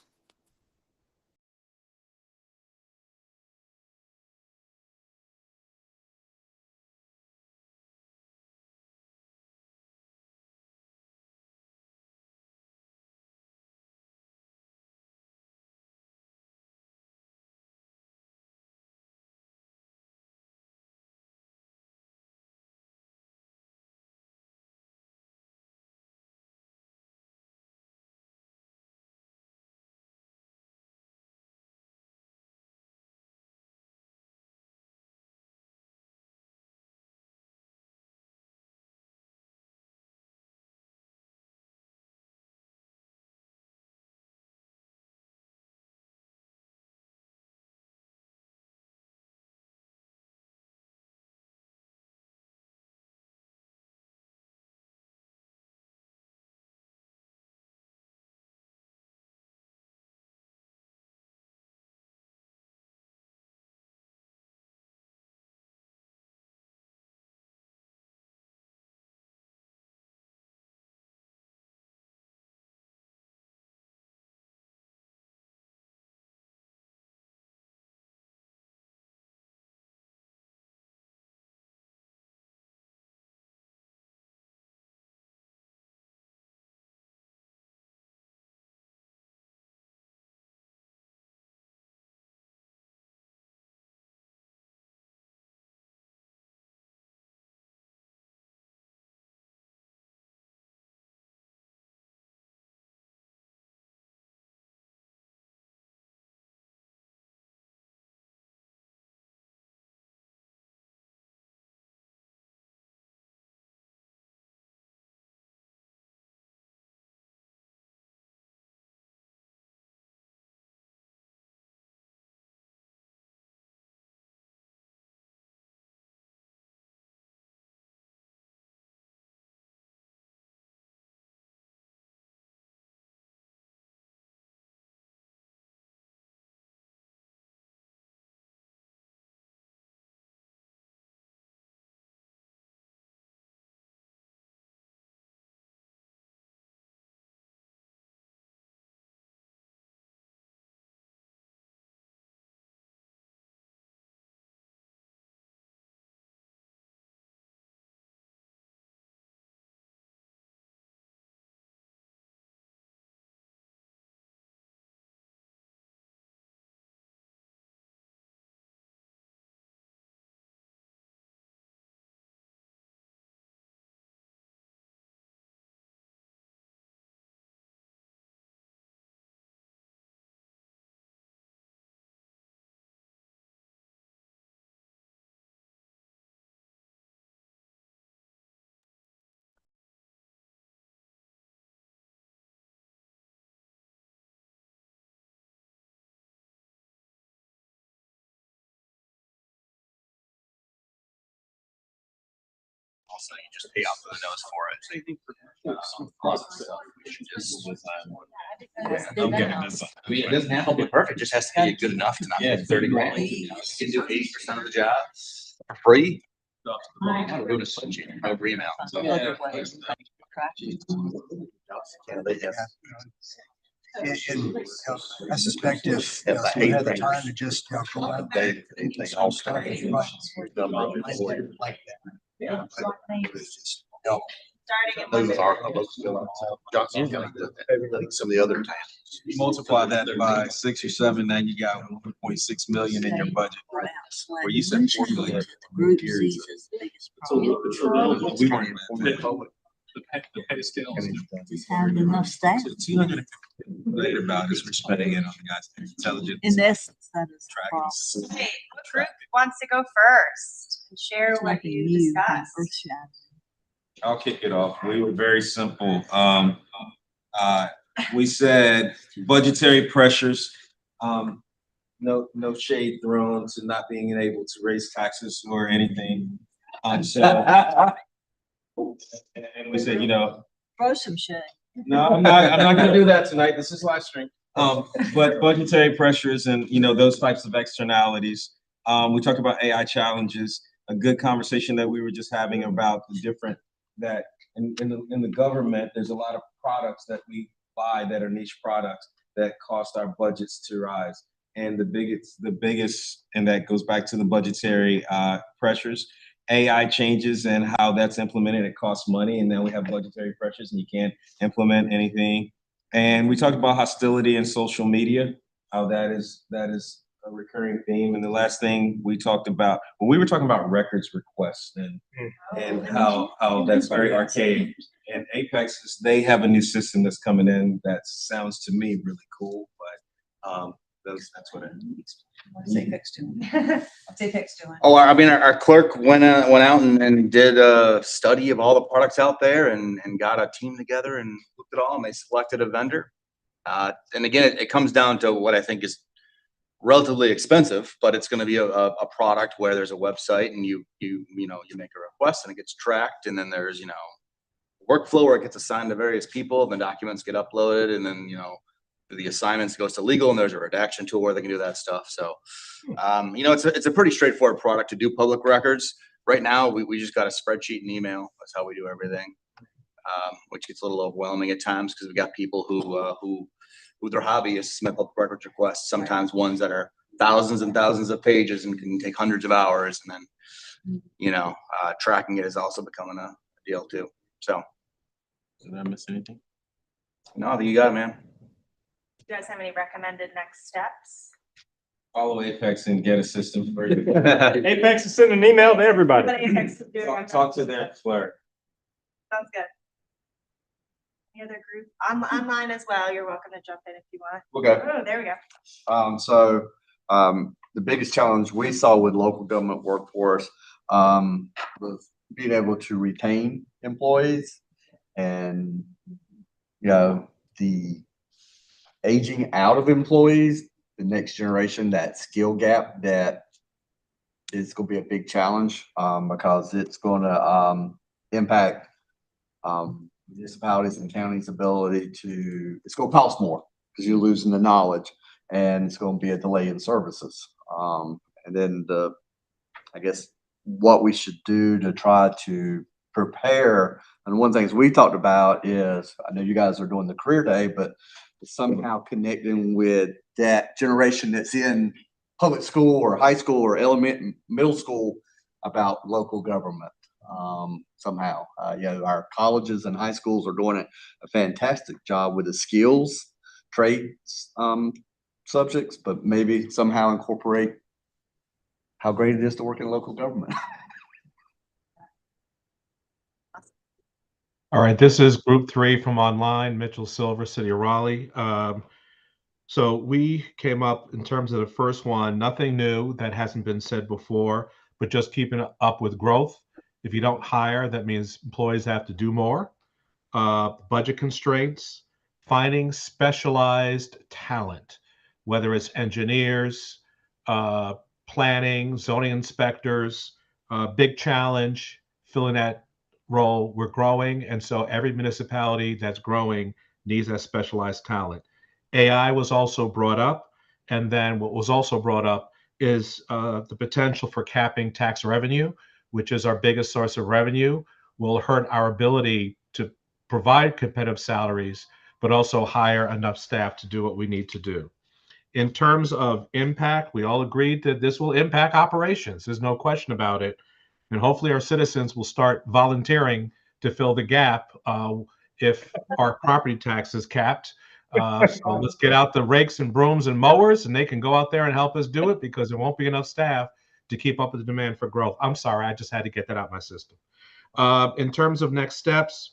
Also, you just pay out for the nose for it. So you think we should just. I mean, it doesn't have to be perfect, it just has to be good enough to not pay 30 grand. You can do 80% of the job for free. We're doing a switch here, over email. So. Yeah, they have. And I suspect if we had the time to just go out They all start. like that. Yeah. It's just, no. Those are Johnson County does that. Like some of the other towns. You multiply that by 6 or 7, now you got 1.6 million in your budget. Where you said 4 million. So we weren't even public. The pay scales. Just having enough staff. So 250 later about is we're spending it on the guys' intelligence. In essence, that is the problem. Okay, what group wants to go first and share It's what like a you new discussed? earth-shattering. I'll kick it off. We were very simple. We said budgetary pressures, no shade thrown to not being able to raise taxes or anything. And we said, Throw some shade. no, I'm not gonna do that tonight. This is live stream. But budgetary pressures and, those types of externalities. We talked about AI challenges, a good conversation that we were just having about the different that in the government, there's a lot of products that we buy that are niche products that cost our budgets to rise. And the biggest, and that goes back to the budgetary pressures, AI changes and how that's implemented, it costs money, and then we have budgetary pressures and you can't implement anything. And we talked about hostility and social media, how that is a recurring theme. And the last thing we talked about, when we were talking about records requests and how that's very archaic. And Apex, they have a new system that's coming in that sounds to me really cool, but that's what it is. What's Apex doing? What's Apex doing? Oh, I mean, our clerk went out and did a study of all the products out there and got a team together and looked at all, and they selected a vendor. And again, it comes down to what I think is relatively expensive, but it's going to be a product where there's a website and you make a request and it gets tracked, and then there's workflow where it gets assigned to various people, and the documents get uploaded, and then the assignments goes to legal, and there's a redaction tool where they can do that stuff. So it's a pretty straightforward product to do public records. Right now we just got a spreadsheet and email. That's how we do everything, which gets a little overwhelming at times because we got people who their hobby is to submit public records requests, sometimes ones that are thousands and thousands of pages and can take hundreds of hours, and then tracking it is also becoming a deal too. So did I miss anything? No, I think you got it, man. Do you guys have any recommended next steps? Follow Apex and get a system for you. Apex is sending an email to everybody. But Apex is doing Talk to their clerk. Sounds good. Any other group? Online as well. You're welcome to jump in if you want. Okay. Oh, there we go. So the biggest challenge we saw with local government workforce was being able to retain employees, and the aging out of employees, the next generation, that skill gap that is going to be a big challenge because it's going to impact municipalities and counties' ability to, it's going to cost more because you're losing the knowledge, and it's going to be a delay in services. And then I guess what we should do to try to prepare, and one of the things we talked about is, I know you guys are doing the career day, but somehow connecting with that generation that's in public school or high school or middle school about local government. Somehow, our colleges and high schools are doing a fantastic job with the skills, trades subjects, but maybe somehow incorporate how great it is to work in local government. All right, this is group 3 from online, Mitchell Silver, City of Raleigh. So we came up in terms of the first one, nothing new that hasn't been said before, but just keeping up with growth. If you don't hire, that means employees have to do more. Budget constraints, finding specialized talent, whether it's engineers, planning, zoning inspectors, big challenge, filling that role. We're growing, and so every municipality that's growing needs that specialized talent. AI was also brought up, and then what was also brought up is the potential for capping tax revenue, which is our biggest source of revenue, will hurt our ability to provide competitive salaries, but also hire enough staff to do what we need to do. In terms of impact, we all agreed that this will impact operations. There's no question about it. And hopefully our citizens will start volunteering to fill the gap if our property tax is capped. So let's get out the rakes and brooms and mowers, and they can go out there and help us do it, because there won't be enough staff to keep up with the demand for growth. I'm sorry, I just had to get that out of my system. In terms of next steps,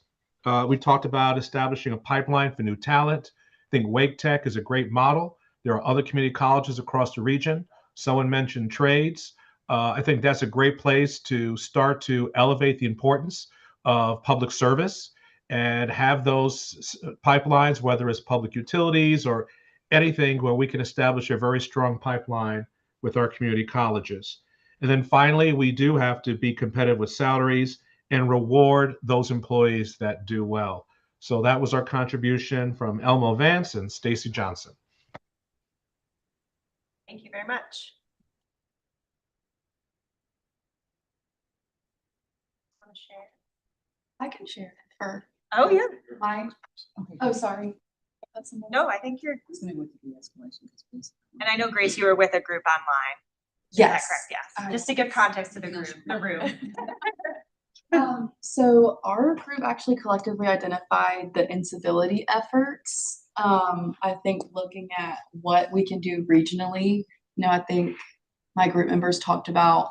we talked about establishing a pipeline for new talent. I think Wake Tech is a great model. There are other community colleges across the region. Someone mentioned trades. I think that's a great place to start to elevate the importance of public service and have those pipelines, whether it's public utilities or anything, where we can establish a very strong pipeline with our community colleges. And then finally, we do have to be competitive with salaries and reward those employees that do well. So that was our contribution from Elmo Vance and Stacy Johnson. Thank you very much. Want to share? I can share. or? Oh, yeah. Mine? Oh, sorry. No, I think you're. And I know, Grace, you were with a group online. Is that Yes. correct? Yes. Just to give context to the group, the room. So our group actually collectively identified the incivility efforts. I think looking at what we can do regionally, I think my group members talked about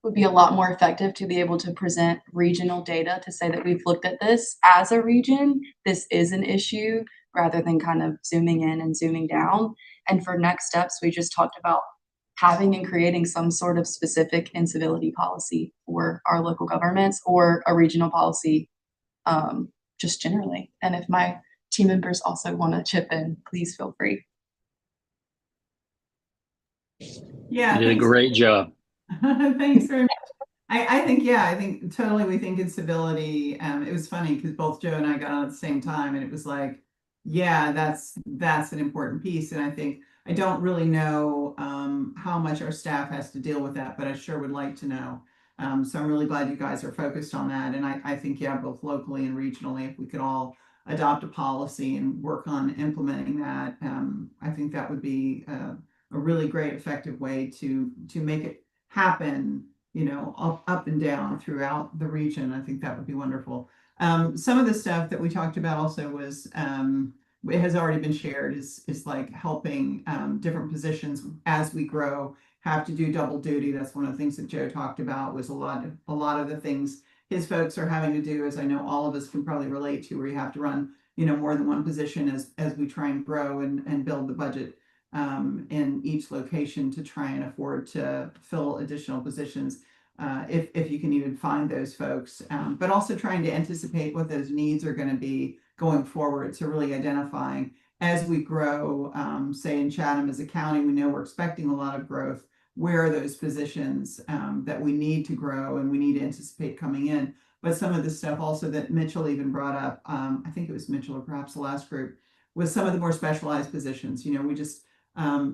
would be a lot more effective to be able to present regional data to say that we've looked at this as a region. This is an issue rather than kind of zooming in and zooming down. And for next steps, we just talked about having and creating some sort of specific incivility policy for our local governments or a regional policy, just generally. And if my team members also want to chip in, please feel free. Yeah. You did a great job. Thanks very much. I think totally we think incivility. It was funny because both Joe and I got on at the same time and it was like, yeah, that's an important piece. And I think I don't really know how much our staff has to deal with that, but I sure would like to know. So I'm really glad you guys are focused on that. And I think, yeah, both locally and regionally, if we could all adopt a policy and work on implementing that, I think that would be a really great, effective way to make it happen, up and down throughout the region. I think that would be wonderful. Some of the stuff that we talked about also was, it has already been shared, is like helping different positions as we grow have to do double duty. That's one of the things that Joe talked about, was a lot of the things his folks are having to do, as I know all of us can probably relate to, where you have to run, more than one position as we try and grow and build the budget in each location to try and afford to fill additional positions. If you can even find those folks, but also trying to anticipate what those needs are going to be going forward. So really identifying as we grow, say in Chatham as a county, we know we're expecting a lot of growth. Where are those positions that we need to grow and we need to anticipate coming in? But some of the stuff also that Mitchell even brought up, I think it was Mitchell or perhaps the last group, was some of the more specialized positions. We just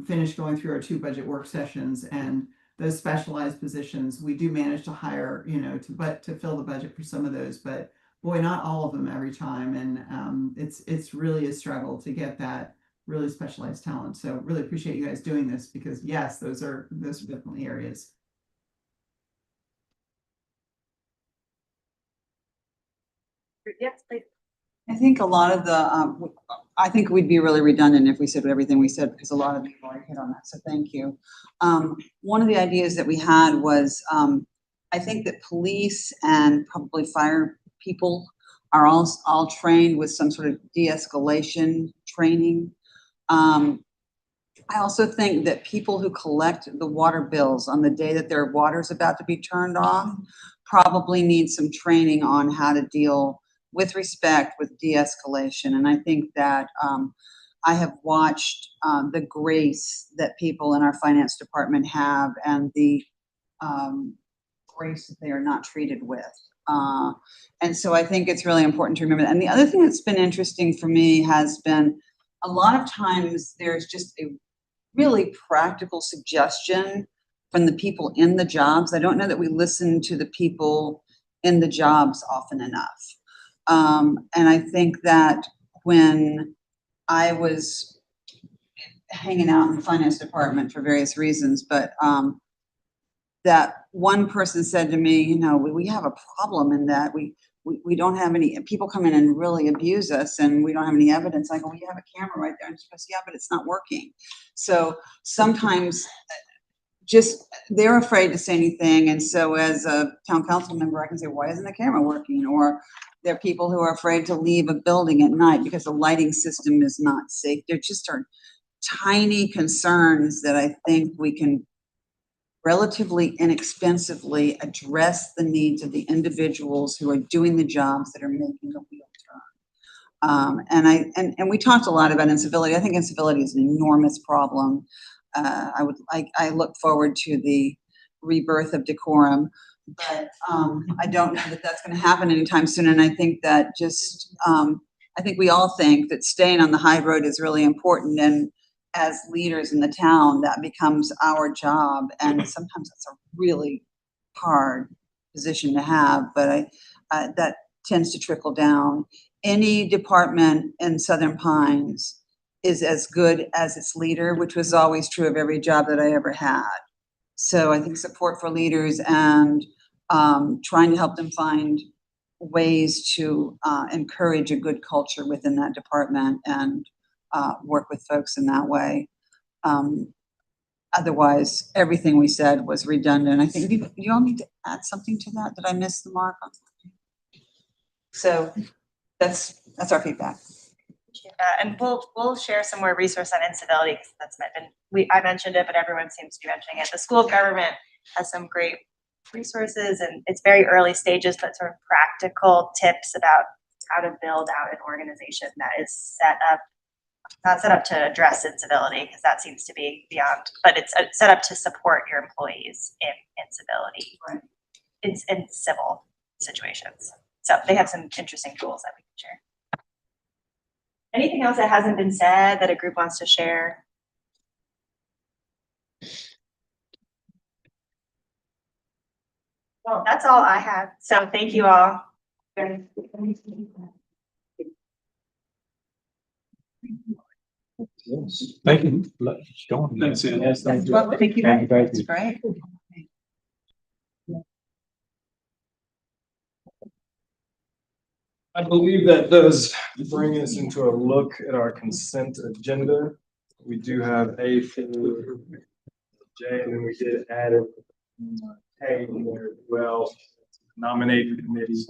finished going through our 2 budget work sessions, and those specialized positions, we do manage to hire, to fill the budget for some of those, but boy, not all of them every time. And it's really a struggle to get that really specialized talent. So really appreciate you guys doing this, because yes, those are definitely areas. Yes, please. I think a lot of the, I think we'd be really redundant if we said everything we said, because a lot of people already hit on that. So thank you. One of the ideas that we had was, I think that police and probably fire people are all trained with some sort of de-escalation training. I also think that people who collect the water bills on the day that their water is about to be turned off probably need some training on how to deal with respect with de-escalation. And I think that I have watched the grace that people in our finance department have, and the grace that they are not treated with. And so I think it's really important to remember that. And the other thing that's been interesting for me has been, a lot of times there's just a really practical suggestion from the people in the jobs. I don't know that we listen to the people in the jobs often enough. And I think that when I was hanging out in the finance department for various reasons, but that one person said to me, we have a problem in that we don't have any, people come in and really abuse us and we don't have any evidence. I go, well, you have a camera right there. And she goes, yeah, but it's not working. So sometimes just, they're afraid to say anything. And so as a town council member, I can say, why isn't the camera working? Or there are people who are afraid to leave a building at night because the lighting system is not safe. There just are tiny concerns that I think we can relatively inexpensively address the needs of the individuals who are doing the jobs that are making the wheel turn. And we talked a lot about incivility. I think incivility is an enormous problem. I look forward to the rebirth of decorum, but I don't know that that's going to happen anytime soon. And I think that I think we all think that staying on the high road is really important. And as leaders in the town, that becomes our job. And sometimes it's a really hard position to have, but that tends to trickle down. Any department in Southern Pines is as good as its leader, which was always true of every job that I ever had. So I think support for leaders and trying to help them find ways to encourage a good culture within that department and work with folks in that way. Otherwise, everything we said was redundant. I think you all need to add something to that. Did I miss the mark on something? So that's our feedback. And we'll share some more resource on incivility because that's been, I mentioned it, but everyone seems to be mentioning it. The School of Government has some great resources, and it's very early stages, but sort of practical tips about how to build out an organization that is not set up to address incivility, because that seems to be beyond, but it's set up to support your employees in incivility. Right. It's in civil situations. So they have some interesting tools that we can share. Anything else that hasn't been said that a group wants to share? Well, that's all I have. So thank you all. Thank you. Thanks, Ian. Yes, well, thank you. That's great. I believe that does bring us into a look at our consent agenda. We do have A through J, and then we did add a K in there as well. Nominating committee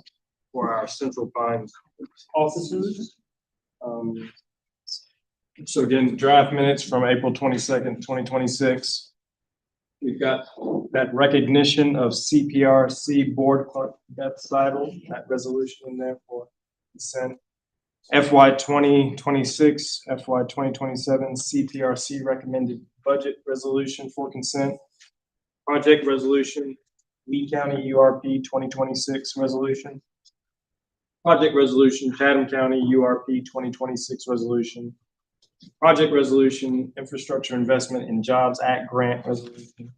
for our Central Pines officers. So again, draft minutes from April 22nd, 2026. We've got that recognition of CPRC board clerk Beth Seidel, that resolution in there for consent. FY 2026, FY 2027 CPRC recommended budget resolution for consent. Project resolution, Lee County URP 2026 resolution. Project resolution, Chatham County URP 2026 resolution. Project resolution, Infrastructure Investment and Jobs Act grant resolution.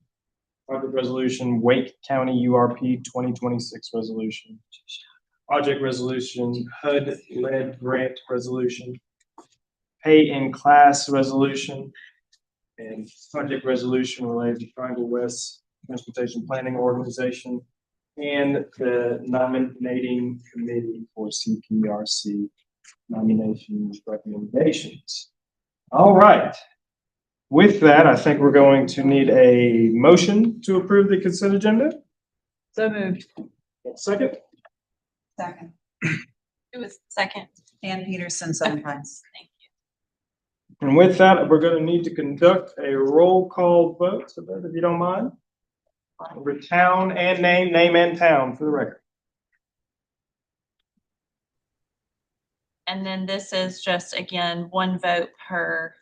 Project resolution, Wake County URP 2026 resolution. Project resolution, HUD-led grant resolution. Pay in class resolution. And project resolution related to Triangle West Transportation Planning Organization and the nominating committee for CPRC nominations recommendations. All right. With that, I think we're going to need a motion to approve the consent agenda. So moved. Second. Second. It was second. Dan Peterson, Southern Pines. Thank you. And with that, we're going to need to conduct a roll call vote, so if you don't mind. Over town and name and town for the record. And then this is just, again, one vote per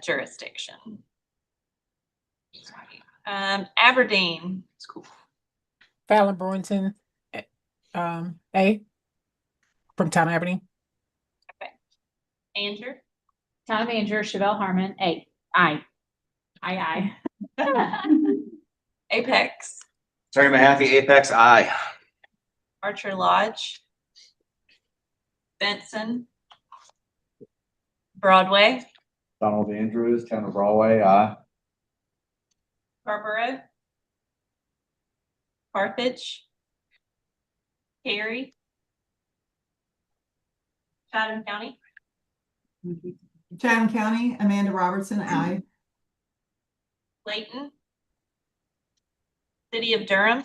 jurisdiction. Aberdeen School. Fallon Brewington, A, from Town of Aberdeen. Okay. Andrew. Town Manager Chevelle Harmon, A. Aye. Apex. Terry Mahaffey, Apex, aye. Archer Lodge. Benson. Broadway. Donald Andrews, Town of Broadway, aye. Scarborough. Carthage. Cary. Chatham County. Chatham County, Amanda Robertson, aye. Layton. City of Durham.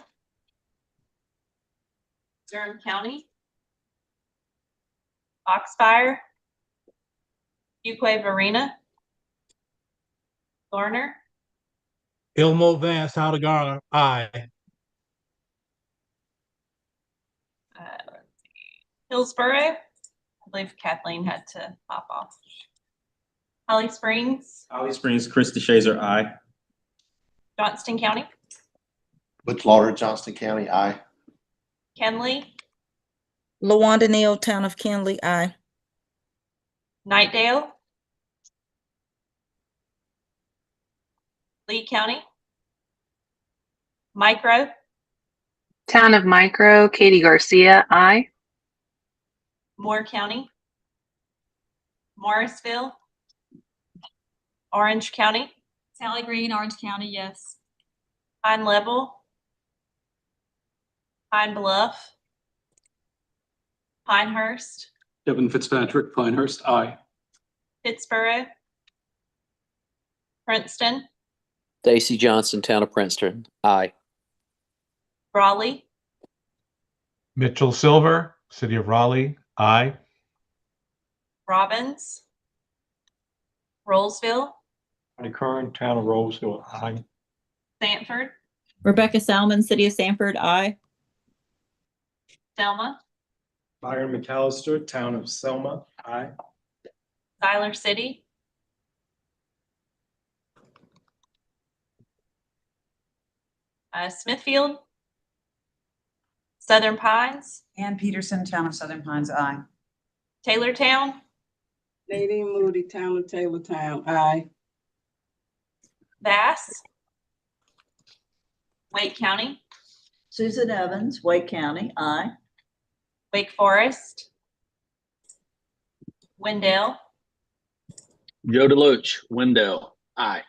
Durham County. Foxfire. Fuquay Varina. Garner. Ilmo Vance, Town of Garner, aye. Hillsborough. I believe Kathleen had to hop off. Holly Springs. Holly Springs, Chris DeShazer, aye. Johnston County. Butch Lauder, Johnston County, aye. Kenley. Lawanda Neal, Town of Kenley, aye. Nightdale. Lee County. Micro. Town of Micro, Katie Garcia, aye. Moore County, Morrisville, Orange County, Sally Green, Orange County, yes. Pine Level, Pine Bluff, Pinehurst, Kevin Fitzpatrick, Pinehurst, aye. Pittsburgh, Princeton, Stacy Johnson, Town of Princeton, aye. Raleigh, Mitchell Silver, City of Raleigh, aye. Robbins, Rollsville, Patty Curran, Town of Roseville, aye. Sanford, Rebecca Salmon, City of Sanford, aye. Selma, Byron McAllister, Town of Selma, aye. Siler City, Smithfield, Southern Pines, Ann Peterson, Town of Southern Pines, aye. Taylortown, Nadine Moody, Town of Taylortown, aye. Bass, Wake County, Susan Evans, White County, aye. Wake Forest, Wendell, Joe DeLoach, Wendell, aye.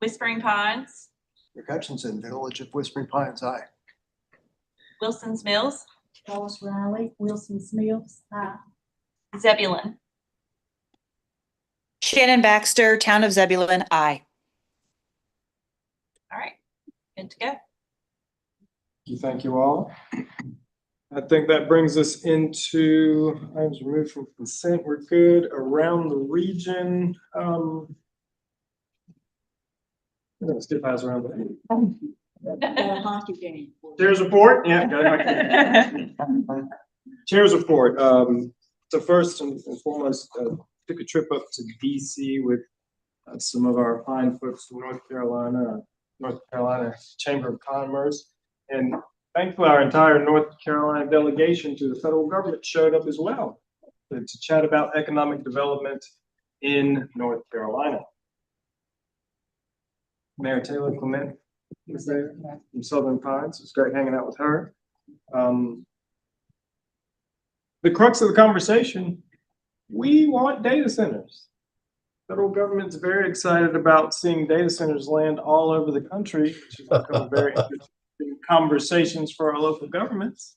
Whispering Pines, Rick Hutchinson, Village of Whispering Pines, aye. Wilson's Mills, Wallace Riley, Wilson's Mills, aye. Zebulon. Shannon Baxter, Town of Zebulon, aye. All right, good to go. Thank you all. I think that brings us into items removed from consent. We're good around the region. I'm gonna skip eyes around the Hockey game. Chair's report. Yeah. Chair's report. So first and foremost, took a trip up to DC with some of our fine folks from North Carolina Chamber of Commerce. And thankfully, our entire North Carolina delegation to the federal government showed up as well to chat about economic development in North Carolina. Mayor Taylor Clement was there from Southern Pines. It was great hanging out with her. The crux of the conversation, we want data centers. Federal government's very excited about seeing data centers land all over the country, which has become very interesting conversations for our local governments.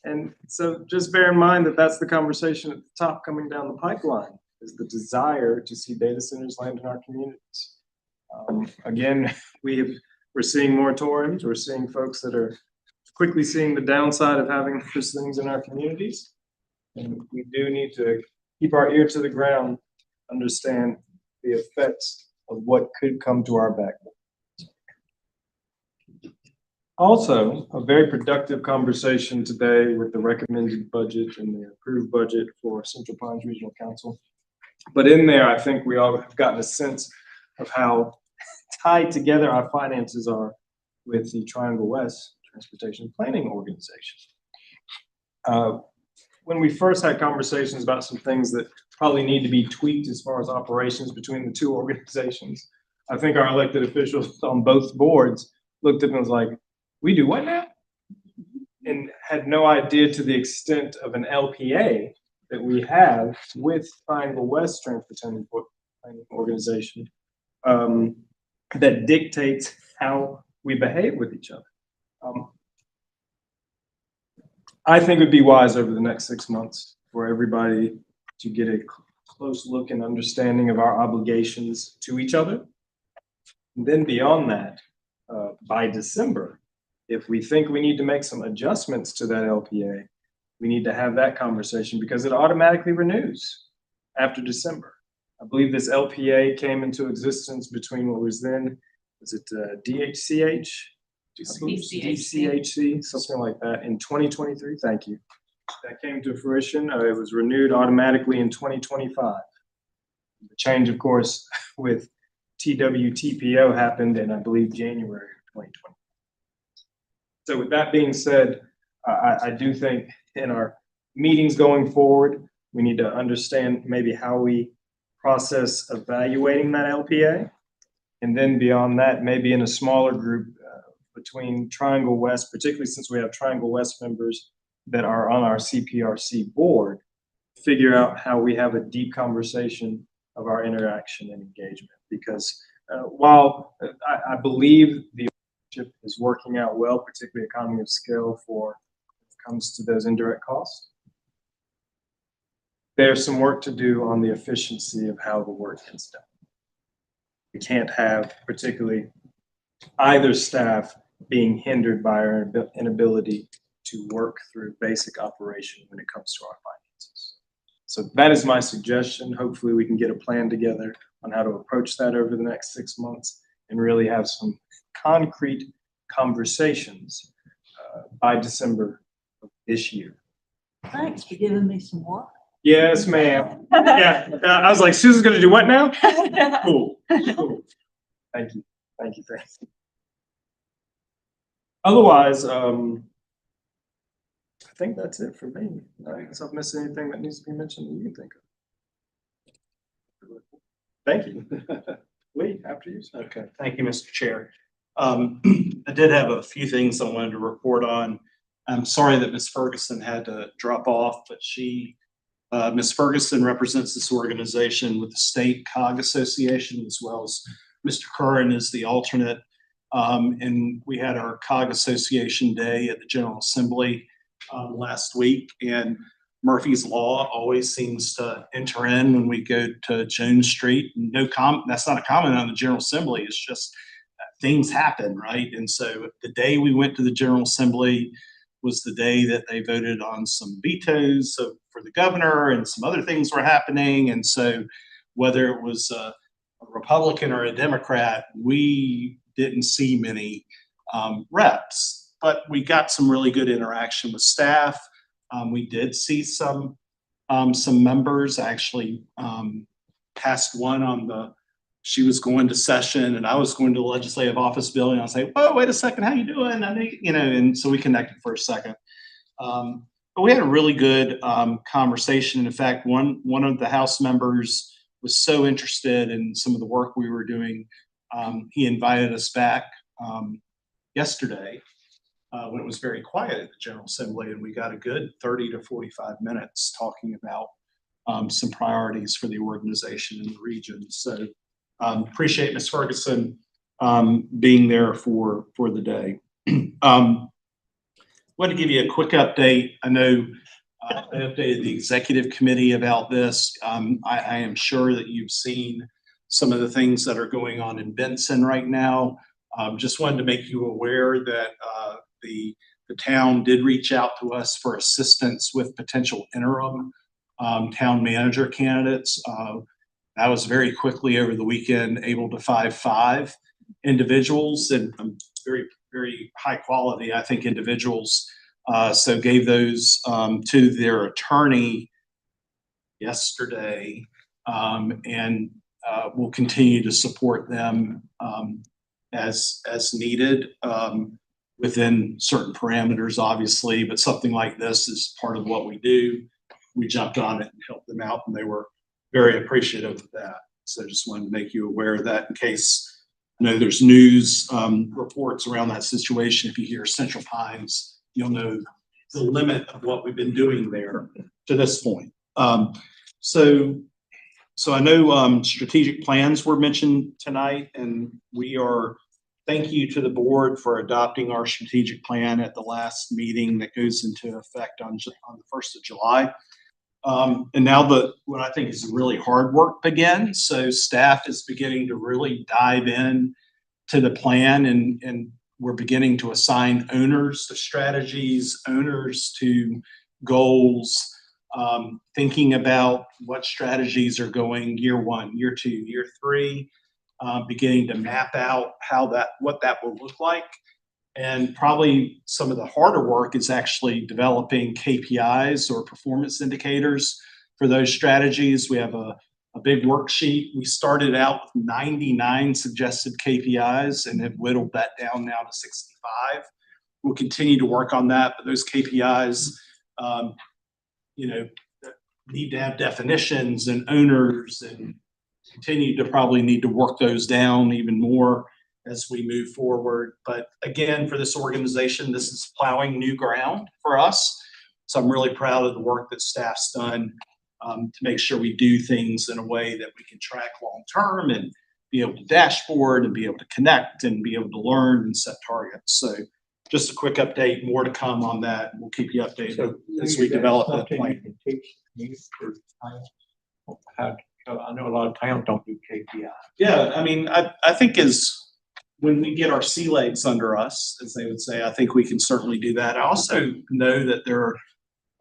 And so just bear in mind that that's the conversation at the top coming down the pipeline, is the desire to see data centers land in our communities. Again, we're seeing moratoriums. We're seeing folks that are quickly seeing the downside of having those things in our communities. And we do need to keep our ear to the ground, understand the effects of what could come to our backbone. Also, a very productive conversation today with the recommended budget and the approved budget for Central Pines Regional Council. But in there, I think we all have gotten a sense of how tied together our finances are with the Triangle West Transportation Planning Organization. When we first had conversations about some things that probably need to be tweaked as far as operations between the two organizations, I think our elected officials on both boards looked at it and was like, we do what now? And had no idea to the extent of an LPA that we have with Triangle West Transportation Planning Organization that dictates how we behave with each other. I think it would be wise over the next 6 months for everybody to get a close look and understanding of our obligations to each other. And then beyond that, by December, if we think we need to make some adjustments to that LPA, we need to have that conversation because it automatically renews after December. I believe this LPA came into existence between what was then, was it DHCH? DCHC, something like that, in 2023. Thank you. That came to fruition. It was renewed automatically in 2025. The change, of course, with TWTPO happened in, I believe, January of 2020. So with that being said, I do think in our meetings going forward, we need to understand maybe how we process evaluating that LPA. And then beyond that, maybe in a smaller group, between Triangle West, particularly since we have Triangle West members that are on our CPRC board, figure out how we have a deep conversation of our interaction and engagement. Because while I believe the relationship is working out well, particularly economy of scale for when it comes to those indirect costs, there's some work to do on the efficiency of how the work gets done. We can't have particularly either staff being hindered by our inability to work through basic operation when it comes to our finances. So that is my suggestion. Hopefully we can get a plan together on how to approach that over the next 6 months and really have some concrete conversations by December of this year. Thanks for giving me some work. Yes, ma'am. Yeah, I was like, Susan's gonna do what now? Cool, cool. Thank you, thank you, thank you. Otherwise, I think that's it for me. I guess I've missed anything that needs to be mentioned that you can think of. Thank you. Lee, after you. Okay, thank you, Mr. Chair. I did have a few things I wanted to report on. I'm sorry that Ms. Ferguson had to drop off, but Ms. Ferguson represents this organization with the State COG Association, as well as Mr. Curran is the alternate. And we had our COG Association Day at the General Assembly last week, and Murphy's Law always seems to enter in when we go to Jones Street. That's not a comment on the General Assembly. It's just things happen, right? And so the day we went to the General Assembly was the day that they voted on some vetoes for the governor, and some other things were happening. And so whether it was a Republican or a Democrat, we didn't see many reps, but we got some really good interaction with staff. We did see some members. I actually passed one on she was going to session and I was going to the legislative office building. I was like, "Whoa, wait a second, how you doing?" I think, and so we connected for a second. But we had a really good conversation. In fact, one of the House members was so interested in some of the work we were doing. He invited us back yesterday when it was very quiet at the General Assembly, and we got a good 30 to 45 minutes talking about some priorities for the organization in the region. So appreciate Ms. Ferguson being there for the day. Want to give you a quick update. I know I updated the executive committee about this. I am sure that you've seen some of the things that are going on in Benson right now. Just wanted to make you aware that the town did reach out to us for assistance with potential interim town manager candidates. I was very quickly over the weekend able to find 5 individuals, and very, very high quality, I think, individuals. So gave those to their attorney yesterday, and we'll continue to support them as needed within certain parameters, obviously. But something like this is part of what we do. We jumped on it and helped them out, and they were very appreciative of that. So just wanted to make you aware of that in case there's news reports around that situation. If you hear Central Pines, you'll know the limit of what we've been doing there to this point. So I know strategic plans were mentioned tonight, and thank you to the board for adopting our strategic plan at the last meeting that goes into effect on the 1st of July. And now what I think is really hard work begins. So staff is beginning to really dive in to the plan, and we're beginning to assign owners to strategies, owners to goals, thinking about what strategies are going year 1, year 2, year 3, beginning to map out what that will look like. And probably some of the harder work is actually developing KPIs or performance indicators for those strategies. We have a big worksheet. We started out with 99 suggested KPIs and have whittled that down now to 65. We'll continue to work on that, but those KPIs, need to have definitions and owners, and continue to probably need to work those down even more as we move forward. But again, for this organization, this is plowing new ground for us. So I'm really proud of the work that staff's done to make sure we do things in a way that we can track long-term and be able to dashboard and be able to connect and be able to learn and set targets. So just a quick update, more to come on that. We'll keep you updated as we develop that plan. I know a lot of towns don't do KPI. Yeah, I mean, I think when we get our sea legs under us, as they would say, I think we can certainly do that. I also know that there are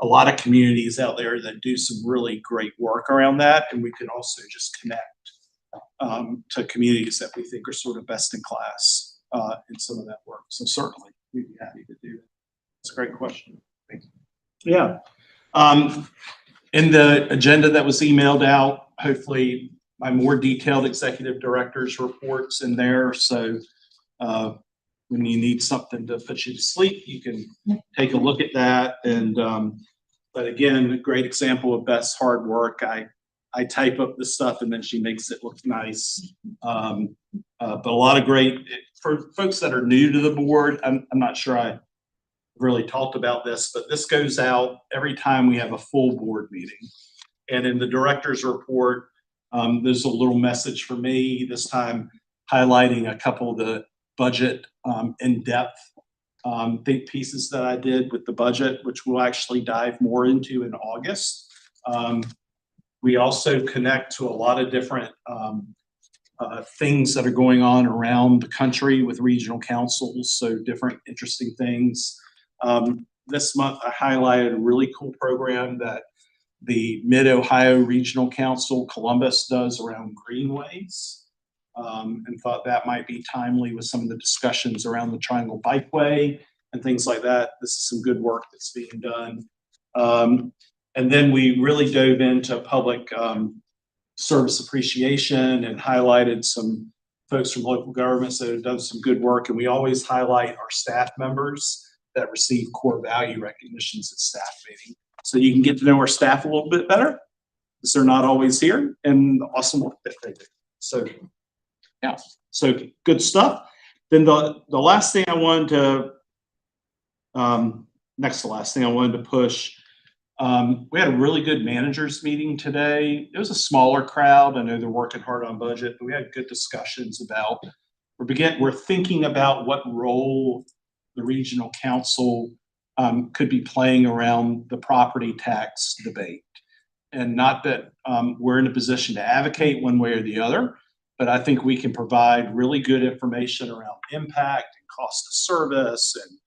a lot of communities out there that do some really great work around that, and we can also just connect to communities that we think are sort of best in class in some of that work. So certainly, we'd be happy to do that. That's a great question. Thank you. Yeah. In the agenda that was emailed out, hopefully my more detailed executive director's reports in there. So when you need something to put you to sleep, you can take a look at that. And but again, a great example of Beth's hard work. I type up the stuff and then she makes it look nice. But a lot of great, for folks that are new to the board, I'm not sure I really talked about this, but this goes out every time we have a full board meeting. And in the director's report, there's a little message for me this time highlighting a couple of the budget in-depth think pieces that I did with the budget, which we'll actually dive more into in August. We also connect to a lot of different things that are going on around the country with regional councils, so different interesting things. This month, I highlighted a really cool program that the Mid-Ohio Regional Council, Columbus, does around greenways, and thought that might be timely with some of the discussions around the Triangle Bikeway and things like that. This is some good work that's being done. And then we really dove into public service appreciation and highlighted some folks from local governments that have done some good work. And we always highlight our staff members that receive core value recognitions at staff meeting. So you can get to know our staff a little bit better because they're not always here, and the awesome work that they do. So yeah, so good stuff. Then the last thing I wanted to, next to last thing I wanted to push, we had a really good managers meeting today. It was a smaller crowd. I know they're working hard on budget, but we had good discussions about, we're thinking about what role the regional council could be playing around the property tax debate. And not that we're in a position to advocate one way or the other, but I think we can provide really good information around impact and cost of service and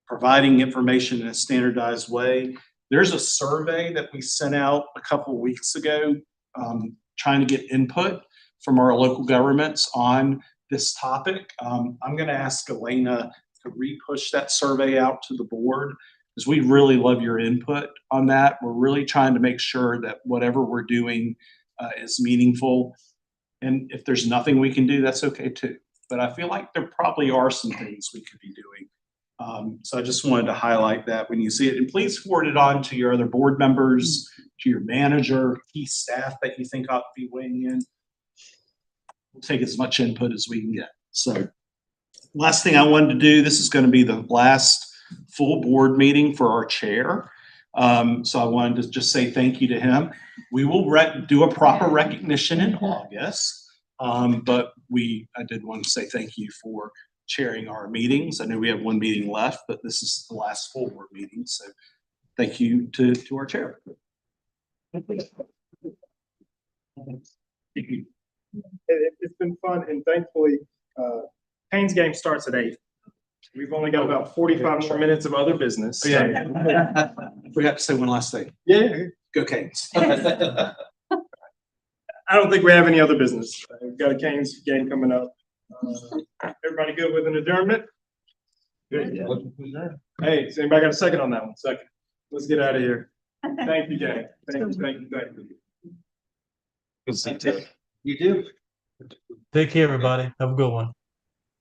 providing information in a standardized way. There's a survey that we sent out a couple of weeks ago trying to get input from our local governments on this topic. I'm going to ask Elena to re-push that survey out to the board because we really love your input on that. We're really trying to make sure that whatever we're doing is meaningful. And if there's nothing we can do, that's okay too. But I feel like there probably are some things we could be doing. So I just wanted to highlight that when you see it. And please forward it on to your other board members, to your manager, key staff that you think ought to be weighing in. We'll take as much input as we can get. So last thing I wanted to do, this is going to be the last full board meeting for our chair. So I wanted to just say thank you to him. We will do a proper recognition in August, but I did want to say thank you for chairing our meetings. I know we have one meeting left, but this is the last full board meeting. So thank you to our chair. It's been fun, and thankfully, Payne's game starts at 8. We've only got about 45 more minutes of other business. Oh, yeah. We have to say one last thing. Yeah. Go Canes. I don't think we have any other business. We've got a Canes game coming up. Everybody good with an adjournment? Good. Yeah. Hey, has anybody got a second on that one? Second. Let's get out of here. Thank you, gang. Thank you. You do. Take care, everybody. Have a good one.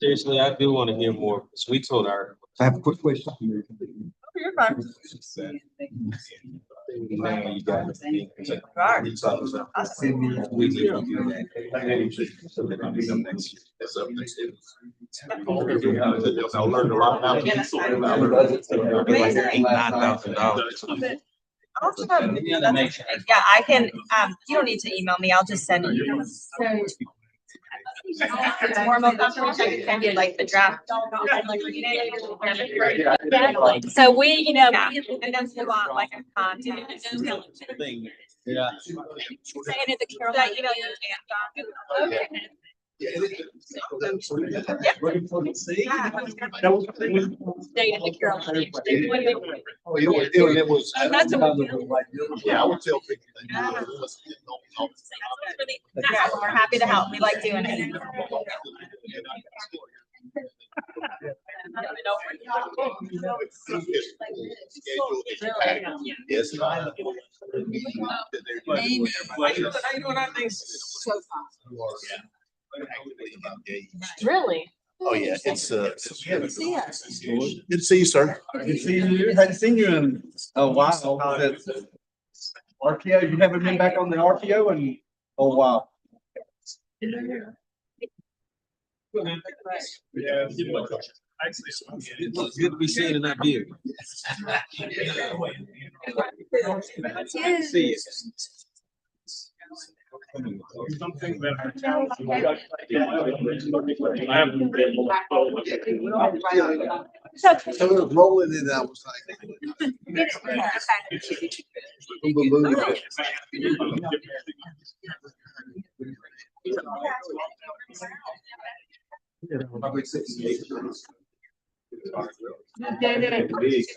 Seriously, I do want to hear more. We told our. I have a quick question. You're fine. I learned a lot about $9,000. Awesome. Yeah, I can, you don't need to email me. I'll just send you. Formal confirmation, I can send you like the draft. So we, you know, and then we want like a contact. Yeah. Saying it the Carol. That email you and Don. Dated the Carol. It was. That's what Yeah, I would tell people. We're happy to help. We like doing it. Yes. Really? Oh, yeah, it's, Good to see us. good to see you, sir. Good to see you. Hadn't seen you in a while. RTO, you haven't been back on the RTO in a while. It's good to be seen in that view. See you. Something that So it was rolling in, I was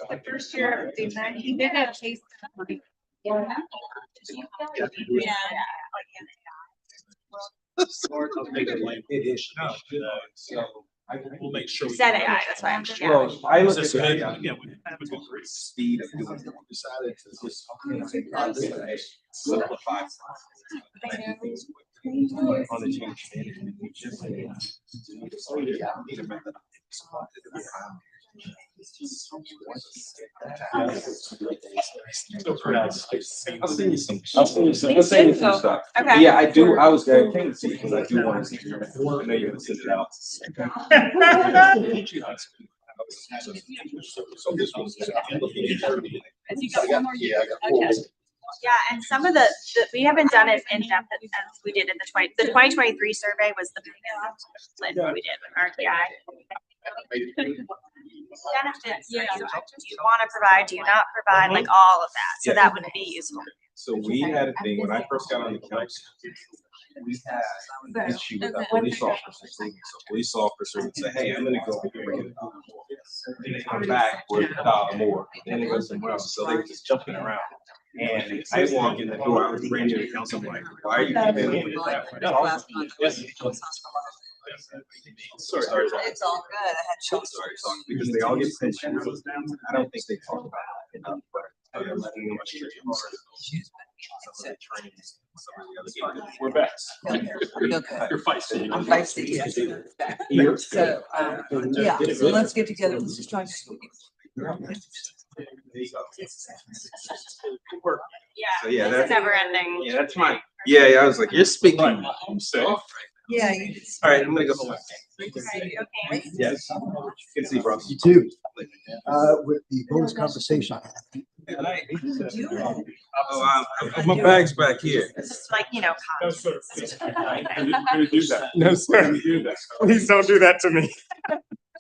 The first year, he did have case. Yeah. We'll make sure. Said AI, that's why I'm just. Well, I look at Good. that. Yeah, we have a good group. Speed of doing it. Decided to just simplify. On the change management. We just need a method. I'll send you some stuff. Okay. Yeah, I do. I was going to see because I do want to see. I know you're going to send it out. So this was. As you got one more year. Okay. Yeah, and some of the, we haven't done it in depth as we did in the 2023 survey was the biggest split we did with RTI. Benefits, do you want to provide, do you not provide, like all of that, so that would be useful. So we had a thing when I first got on the council. We had an issue with our police officers. So police officer would say, hey, I'm gonna go bring it up. They come back with $1 more. Then it goes somewhere else. So they were just jumping around. And I walk in the door, I was brand new to council. I'm like, why are you keeping it that way? Sorry. It's all good. I had shots. Sorry, because they all get pensions. I don't think they talk about it enough, but I'm letting them straight. Some of the trainings, some of the other. We're back. You're feisty. I'm feisty, yes. So, yeah, so let's get together. Let's just try to. So yeah, It's that's never ending. Yeah, that's mine. Yeah, I was like, you're speaking. Yeah. You All right, I'm gonna go home. Okay. Yes. Good to see you, bro. You too. With the bonus conversation. Oh, my bag's back here. It's just like, you know, comments. Gonna do that. No, sir. Please don't do that to me.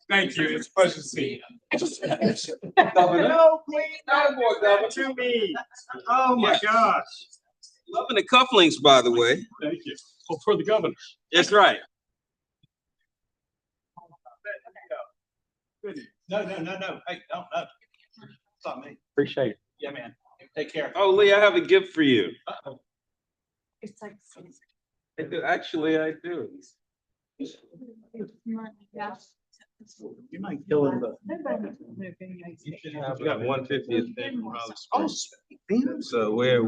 Thank you. It's a pleasure to see you. No, please, no more, Governor, to me. Oh, my gosh. Loving the cufflinks, by the way. Thank you. Well, for the governor. That's right. No. Hey, no. It's not me. Appreciate it. Yeah, man. Take care. Oh, Lee, I have a gift for you. It's like. Actually, I do. You might kill him, but. You should have got 150th thing from Raleigh Springs. So we're